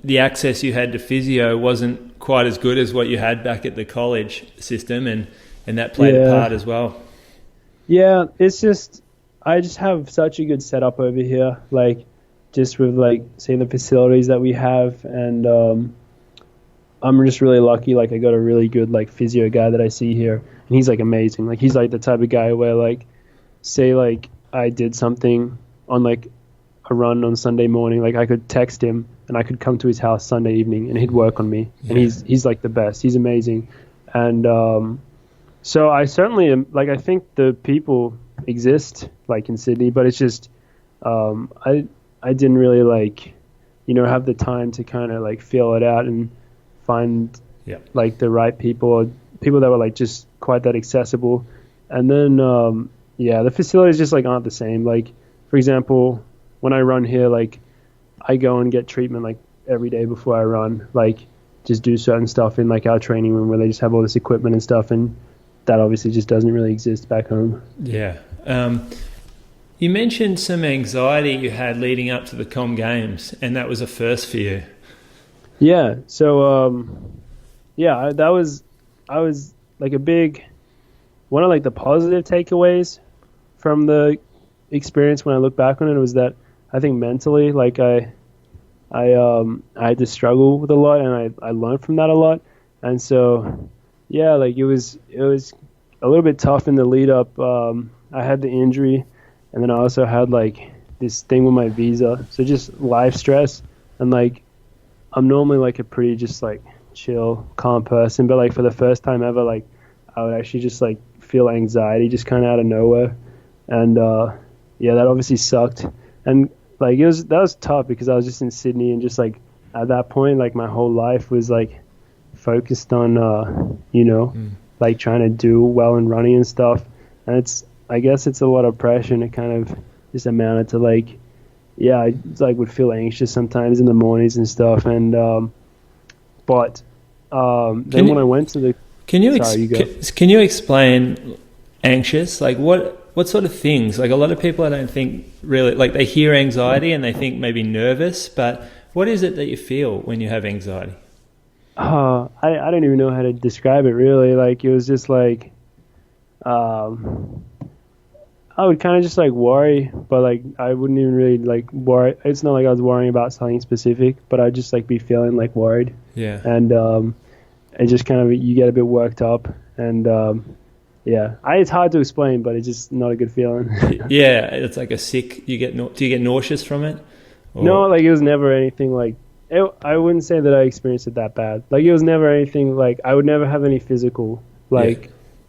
the access you had to physio wasn't quite as good as what you had back at the college system, and that played a part as well. Yeah, it's just, I just have such a good setup over here, like just with like, say, the facilities that we have, and I'm just really lucky. Like I got a really good like physio guy that I see here, and he's like amazing. Like he's like the type of guy where like, say like I did something on like a run on Sunday morning, like I could text him and I could come to his house Sunday evening and he'd work on me. And he's like the best. He's amazing. And so I certainly am, like, I think the people exist like in Sydney, but it's just I didn't really like, have the time to kind of like feel it out and find like the right people, or people that were like just quite that accessible. And then the facilities just like aren't the same. Like, for example, when I run here, like I go and get treatment like every day before I run, like just do certain stuff in like our training room where they just have all this equipment and stuff, and that obviously just doesn't really exist back home. Yeah. You mentioned some anxiety you had leading up to the Com Games, and that was a first for you. Yeah. So I was like one of like the positive takeaways from the experience when I look back on it was that I think mentally, like I had to struggle with a lot, and I learned from that a lot. And so, yeah, like it was a little bit tough in the lead up. I had the injury, and then I also had like this thing with my visa. So just life stress, and like I'm normally like a pretty just like chill, calm person, but like for the first time ever, like I would actually just like feel anxiety just kind of out of nowhere. And that obviously sucked. And like that was tough because I was just in Sydney, and just like at that point, like my whole life was like focused on like trying to do well in running and stuff. And I guess it's a lot of pressure, and it kind of just amounted to like, I like would feel anxious sometimes in the mornings and stuff. And then when I went to the can you explain anxious? Like what sort of things? Like a lot of people, I don't think really, like they hear anxiety and they think maybe nervous, but what is it that you feel when you have anxiety? I don't even know how to describe it really. Like it was just like, I would kind of just like worry, but like I wouldn't even really like worry. It's not like I was worrying about something specific, but I'd just like be feeling like worried. Yeah. And it just kind of, you get a bit worked up, and it's hard to explain, but it's just not a good feeling. Yeah, it's like a sick. Do you get nauseous from it? Or? No, like it was never anything like. I wouldn't say that I experienced it that bad. Like it was never anything like, I would never have any physical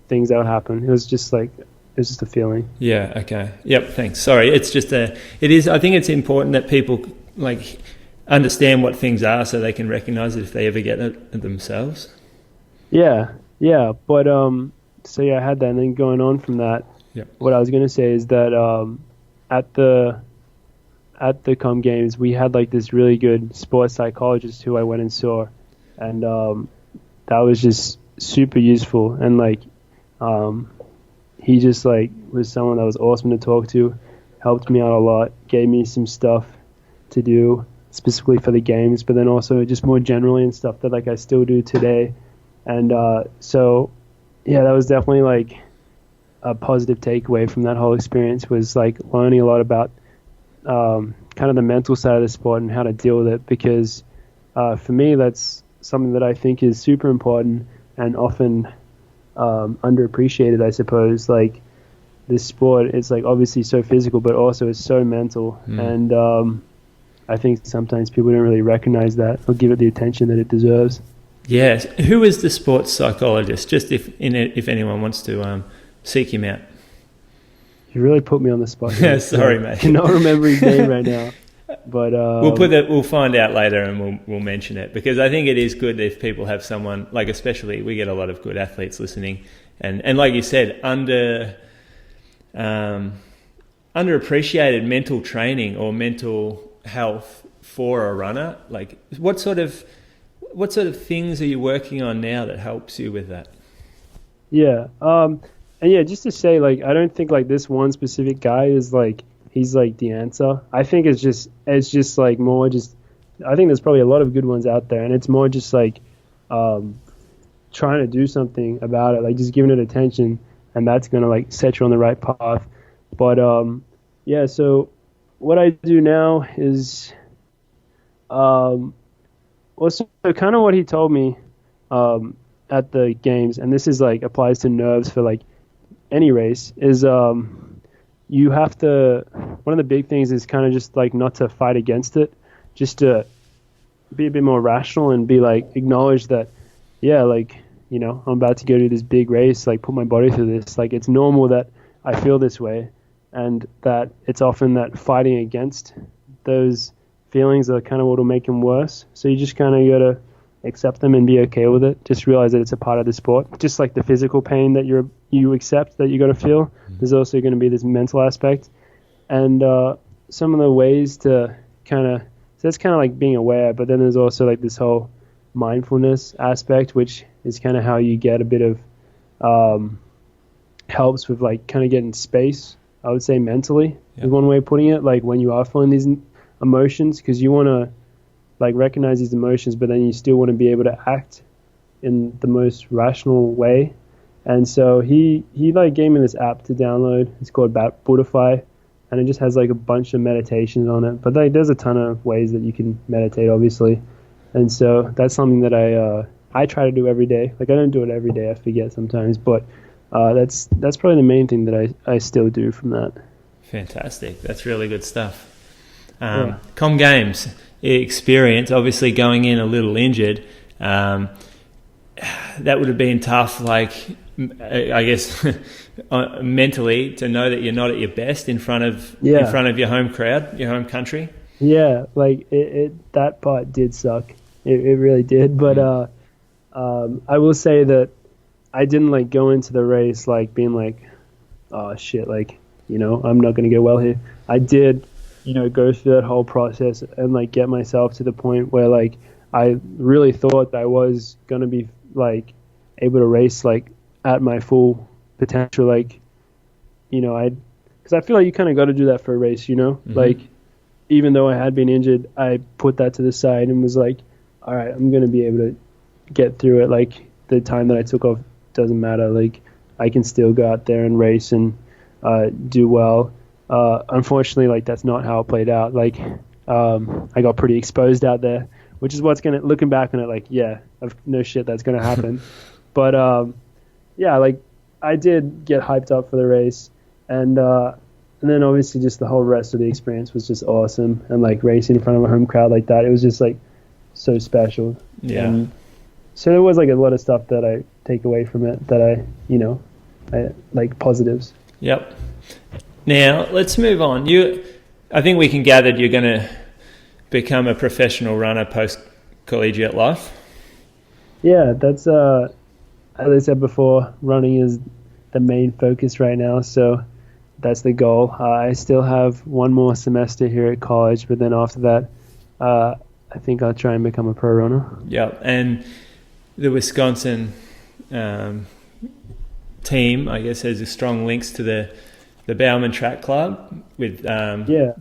things that would happen. It was just like, it's just a feeling. Yeah. Okay. Yep. Thanks. Sorry. It's just it is. I think it's important that people like understand what things are so they can recognize it if they ever get it themselves. Yeah. Yeah. But so I had that, and then going on from that, what I was going to say is that at the Com Games, we had like this really good sports psychologist who I went and saw, and that was just super useful. And like he just like was someone that was awesome to talk to, helped me out a lot, gave me some stuff to do specifically for the games, but then also just more generally and stuff that like I still do today. And so that was definitely like a positive takeaway from that whole experience, was like learning a lot about kind of the mental side of the sport and how to deal with it, because for me that's something that I think is super important and often underappreciated, I suppose. Like this sport is like obviously so physical, but also it's so mental. And I think sometimes people don't really recognize that or give it the attention that it deserves. Yes. Who is the sports psychologist? Just if anyone wants to seek him out. You really put me on the spot. Yeah, sorry, mate. I cannot remember his name right now. But we'll find out later, and we'll mention it, because I think it is good if people have someone, like, especially we get a lot of good athletes listening, and like you said, underappreciated mental training or mental health for a runner. Like what sort of things are you working on now that helps you with that? And just to say, like, I don't think like this one specific guy is like, he's like the answer. I think it's just like more just. I think there's probably a lot of good ones out there, and it's more just like trying to do something about it, like just giving it attention, and that's gonna like set you on the right path. But yeah, so what I do now is well, so kind of what he told me at the games, and this is like applies to nerves for like any race, is you have to, one of the big things is kind of just like not to fight against it, just to be a bit more rational and be like, acknowledge that, yeah, like, you know, I'm about to go to this big race, like put my body through this, like it's normal that I feel this way, and that it's often that fighting against those feelings are kind of what'll make them worse. So you just kind of got to accept them and be okay with it. Just realize that it's a part of the sport. Just like the physical pain that you accept that you're going to feel, there's also going to be this mental aspect. And some of the ways to kind of, so that's kind of like being aware, but then there's also like this whole mindfulness aspect, which is kind of how you get a bit of helps with like kind of getting space, I would say mentally, is one way of putting it. Like when you are feeling these emotions, because you want to like recognize these emotions, but then you still want to be able to act in the most rational way. And so he like gave me this app to download. It's called Buddhify, and it just has like a bunch of meditations on it. But like, there's a ton of ways that you can meditate, obviously. And so that's something that I try to do every day. Like I don't do it every day, I forget sometimes, but that's probably the main thing that I still do from that. Fantastic. That's really good stuff. Com Games experience, obviously going in a little injured, that would have been tough, like I guess mentally, to know that you're not at your best in front of your home crowd, your home country. Yeah, like it that part did suck. It really did. But I will say that I didn't like go into the race like being like, oh shit, like, you know, I'm not going to go well here. I did, you know, go through that whole process and like get myself to the point where like I really thought that I was going to be like able to race like at my full potential. Like, you know, because I feel like you kind of got to do that for a race, you know, like even though I had been injured, I put that to the side and was like, all right, I'm going to be able to get through it. Like the time that I took off doesn't matter. Like I can still go out there and race and do well. Unfortunately, like that's not how it played out. Like I got pretty exposed out there, which is what's gonna, looking back on it, like no shit, that's gonna happen. But yeah, like I did get hyped up for the race, and then obviously just the whole rest of the experience was just awesome. And like racing in front of a home crowd like that, it was just like so special. Yeah. And so there was like a lot of stuff that I take away from it that I like positives. Yep. Now, let's move on. I think we can gather you're going to become a professional runner post-collegiate life. Yeah, that's, as I said before, running is the main focus right now, so that's the goal. I still have one more semester here at college, but then after that, I think I'll try and become a pro runner. Yeah, and the Wisconsin team, I guess, has strong links to the Bowerman Track Club with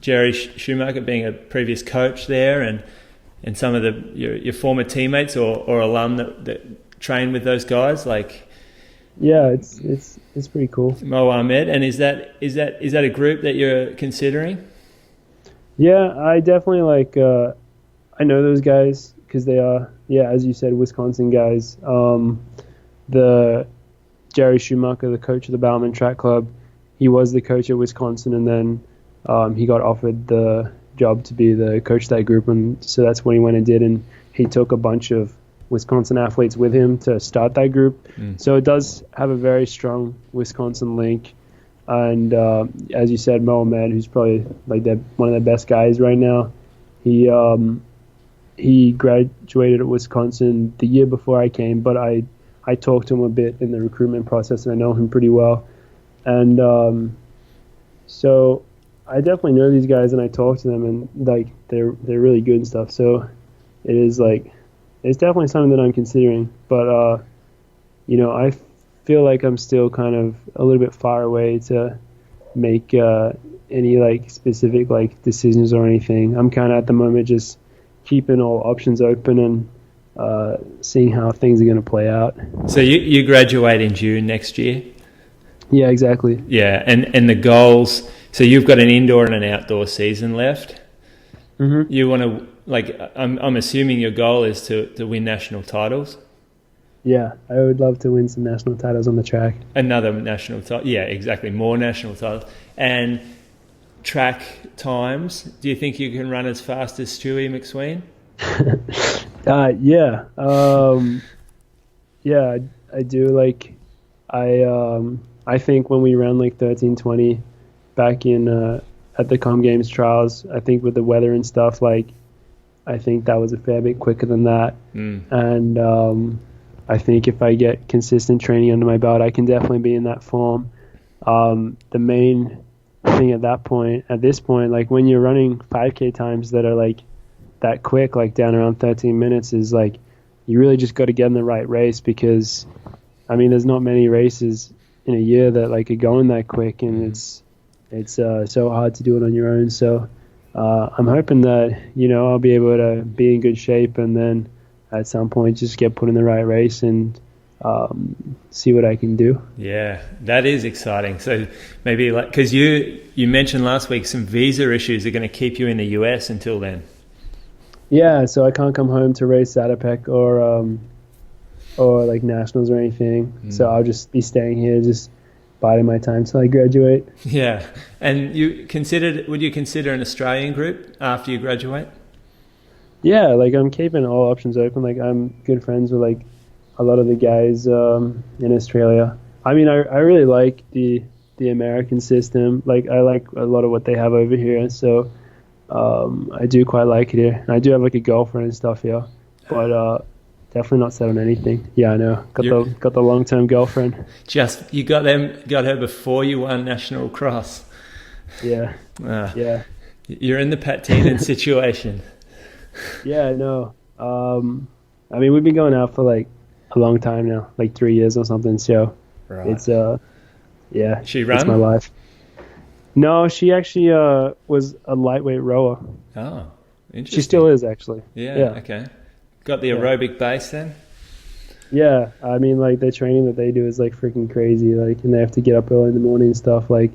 Jerry Schumacher being a previous coach there, and some of your former teammates or alum that train with those guys, like it's pretty cool. Mo Ahmed, and is that a group that you're considering? Yeah, I definitely like. I know those guys because they are, as you said, Wisconsin guys. The Jerry Schumacher, the coach of the Bowerman Track Club, he was the coach at Wisconsin, and then he got offered the job to be the coach of that group, and so that's what he went and did, and he took a bunch of Wisconsin athletes with him to start that group. So it does have a very strong Wisconsin link, and as you said, Mo Ahmed, who's probably like one of the best guys right now, he graduated at Wisconsin the year before I came, but I talked to him a bit in the recruitment process, and I know him pretty well. And so I definitely know these guys, and I talk to them, and like they're really good and stuff. So it is like, it's definitely something that I'm considering. But I feel like I'm still kind of a little bit far away to make any like specific like decisions or anything. I'm kind of at the moment just keeping all options open and seeing how things are going to play out. So you graduate in June next year? Yeah, exactly. Yeah, and the goals, so you've got an indoor and an outdoor season left. Mm-hmm. You want to, like, I'm assuming your goal is to win national titles? Yeah, I would love to win some national titles on the track. Another national title, yeah, exactly, more national titles. And track times, do you think you can run as fast as Stewie McSween? Yeah. Yeah, I do. Like, I think when we ran like 13:20 back in at the Com Games trials, I think with the weather and stuff, like, I think that was a fair bit quicker than that. And I think if I get consistent training under my belt, I can definitely be in that form. The main thing at this point, like when you're running 5K times that are like that quick, like down around 13 minutes, is like you really just got to get in the right race, because I mean there's not many races in a year that like are going that quick, and it's so hard to do it on your own. So I'm hoping that I'll be able to be in good shape, and then at some point just get put in the right race and see what I can do. Yeah, that is exciting. So maybe like, because you mentioned last week some visa issues are going to keep you in the US until then. Yeah, so I can't come home to race Zatopek or like nationals or anything. So I'll just be staying here, just biding my time till I graduate. Yeah, and would you consider an Australian group after you graduate? Yeah, like I'm keeping all options open. Like I'm good friends with like a lot of the guys in Australia. I mean, I really like the American system. Like I like a lot of what they have over here. So I do quite like it here. I do have like a girlfriend and stuff here, but definitely not set on anything. Yeah, I know. Got the long-term girlfriend. Just you got her before you won National Cross. Yeah. Yeah. You're in the Pat Teenan situation. Yeah, no. I mean, we've been going out for like a long time now, like 3 years or something. So right. It's yeah. She run? It's my life. No, she actually was a lightweight rower. Oh, interesting. She still is actually. Yeah. Okay. Got the aerobic base then? Yeah, I mean, like the training that they do is like freaking crazy. Like, and they have to get up early in the morning and stuff. Like,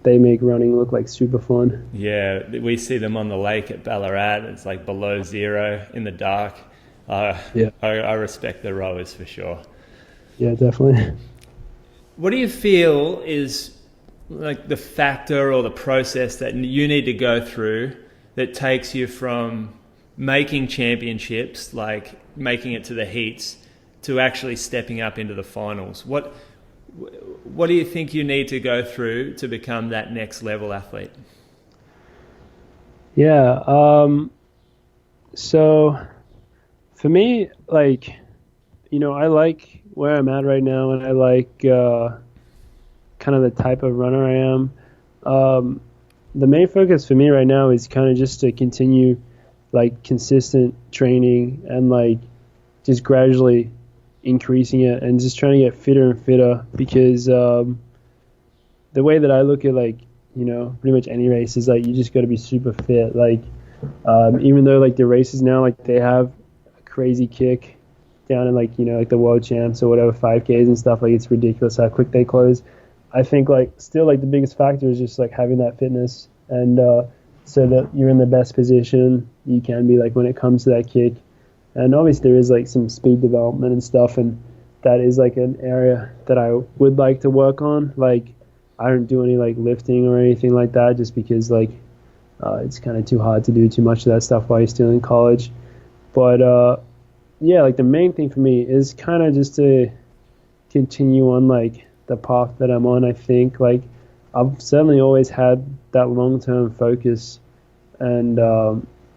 they make running look like super fun. Yeah, we see them on the lake at Ballarat. It's like below zero in the dark. I respect the rowers for sure. Yeah, definitely. What do you feel is like the factor or the process that you need to go through that takes you from making championships, like making it to the heats, to actually stepping up into the finals? What do you think you need to go through to become that next level athlete? Yeah. So for me, like, I like where I'm at right now, and I like kind of the type of runner I am. The main focus for me right now is kind of just to continue like consistent training and like just gradually increasing it and just trying to get fitter and fitter, because the way that I look at like pretty much any race is like you just got to be super fit. Like even though like the races now, like they have a crazy kick down in like like the world champs or whatever 5Ks and stuff, like it's ridiculous how quick they close. I think like still like the biggest factor is just like having that fitness, and so that you're in the best position you can be like when it comes to that kick. And obviously there is like some speed development and stuff, and that is like an area that I would like to work on. Like I don't do any like lifting or anything like that, just because like it's kind of too hard to do too much of that stuff while you're still in college. But yeah, like the main thing for me is kind of just to continue on like the path that I'm on. I think like I've certainly always had that long-term focus, and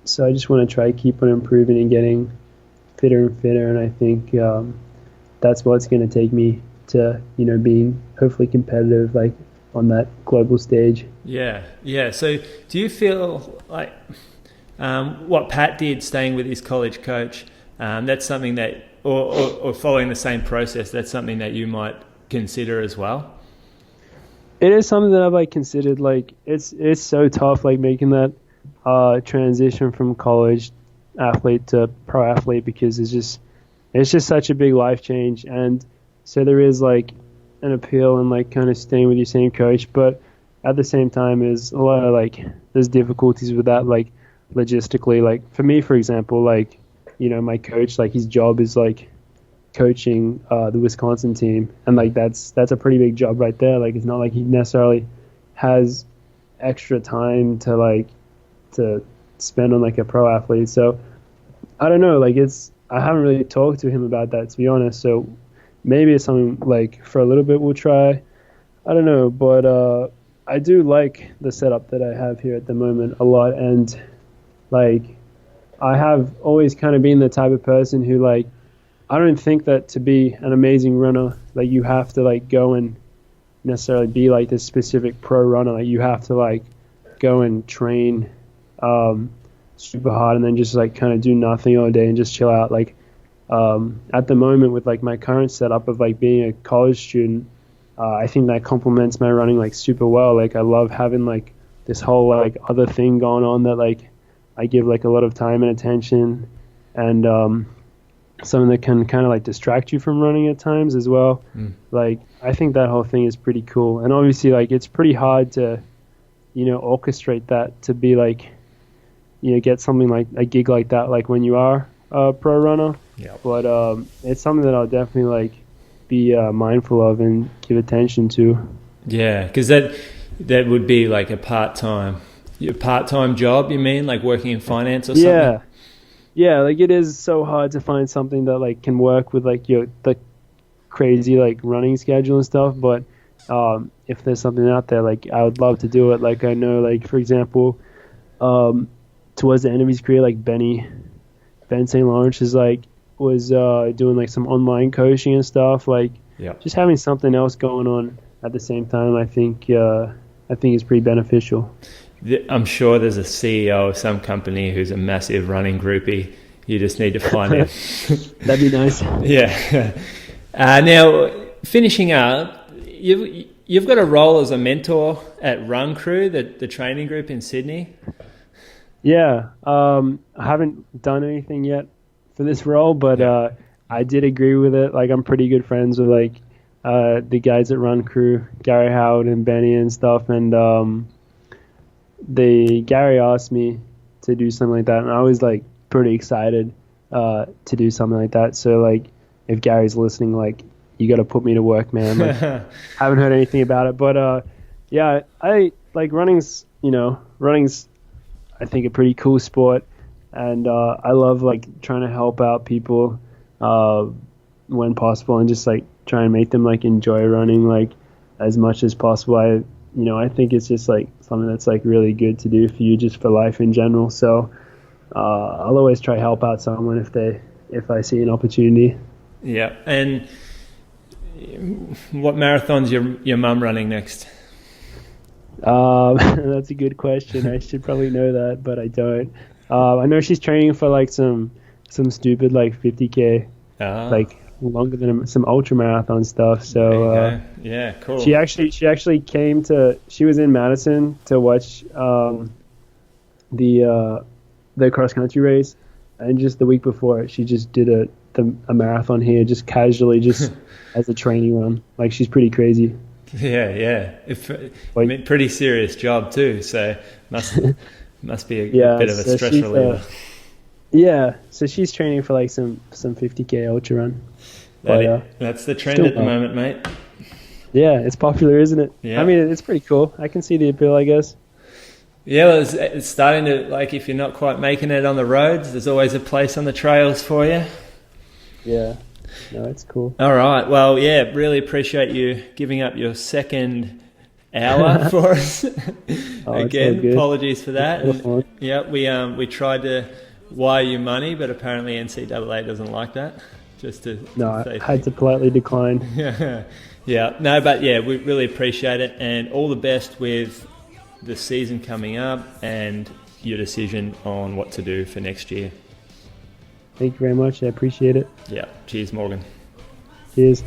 so I just want to try to keep on improving and getting fitter and fitter, and I think that's what's going to take me to being hopefully competitive like on that global stage. Yeah. So do you feel like what Pat did, staying with his college coach, that's something that, or following the same process, that's something that you might consider as well? It is something that I've like considered. Like it's so tough, like making that transition from college athlete to pro athlete, because it's just such a big life change. And so there is like an appeal and like kind of staying with your same coach, but at the same time is a lot of like there's difficulties with that, like logistically. Like for me, for example, like my coach, like his job is like coaching the Wisconsin team, and like that's a pretty big job right there. Like it's not like he necessarily has extra time to spend on like a pro athlete. So I don't know, like I haven't really talked to him about that, to be honest. So maybe it's something like for a little bit we'll try. I don't know, but I do like the setup that I have here at the moment a lot, and like I have always kind of been the type of person who like I don't think that to be an amazing runner, like you have to like go and necessarily be like this specific pro runner. Like you have to like go and train super hard and then just like kind of do nothing all day and just chill out. Like at the moment with like my current setup of like being a college student, I think that complements my running like super well. Like I love having like this whole like other thing going on that like I give like a lot of time and attention, and something that can kind of like distract you from running at times as well. Like I think that whole thing is pretty cool, and obviously like it's pretty hard to orchestrate that to be like get something like a gig like that like when you are a pro runner. But it's something that I'll definitely like be mindful of and give attention to. Yeah, because that would be like a part-time job, you mean, like working in finance or something? Yeah, like it is so hard to find something that like can work with like the crazy like running schedule and stuff. But if there's something out there, like I would love to do it. Like I know, like for example, towards the end of his career, like Ben St. Lawrence was doing like some online coaching and stuff. Like just having something else going on at the same time, I think is pretty beneficial. I'm sure there's a CEO of some company who's a massive running groupie. You just need to find him. That'd be nice. Yeah. Now, finishing up, you've got a role as a mentor at Run Crew, the training group in Sydney. Yeah. I haven't done anything yet for this role, but I did agree with it. Like I'm pretty good friends with like the guys at Run Crew, Gary Howard and Benny and stuff, and Gary asked me to do something like that, and I was like pretty excited to do something like that. So like if Gary's listening, like you got to put me to work, man. Like, haven't heard anything about it, but yeah, I like running's I think a pretty cool sport, and I love like trying to help out people when possible, and just like try and make them like enjoy running like as much as possible. I think it's just like something that's like really good to do for you, just for life in general. So I'll always try to help out someone if I see an opportunity. Yeah. And what marathon's your mum running next? That's a good question. I should probably know that, but I don't. I know she's training for like some stupid like 50K, like longer than some ultra marathon stuff. So yeah, cool. She actually she was in Madison to watch the cross country race, and just the week before she just did a marathon here, just casually, just as a training run. Like she's pretty crazy. Yeah. Pretty serious job too. So must be a bit of a stress reliever. So she's training for like some 50K ultra run. That's the trend at the moment, mate. Yeah, it's popular, isn't it? Yeah. I mean, it's pretty cool. I can see the appeal, I guess. Yeah, well, it's starting to, like, if you're not quite making it on the roads, there's always a place on the trails for you. Yeah. No, it's cool. All right. Well, yeah, really appreciate you giving up your second hour for us. Again, apologies for that. And, yeah, we tried to wire you money, but apparently NCAA doesn't like that. I had to politely decline. Yeah. No, but yeah, we really appreciate it, and all the best with the season coming up and your decision on what to do for next year. Thank you very much. I appreciate it. Yeah. Cheers, Morgan. Cheers.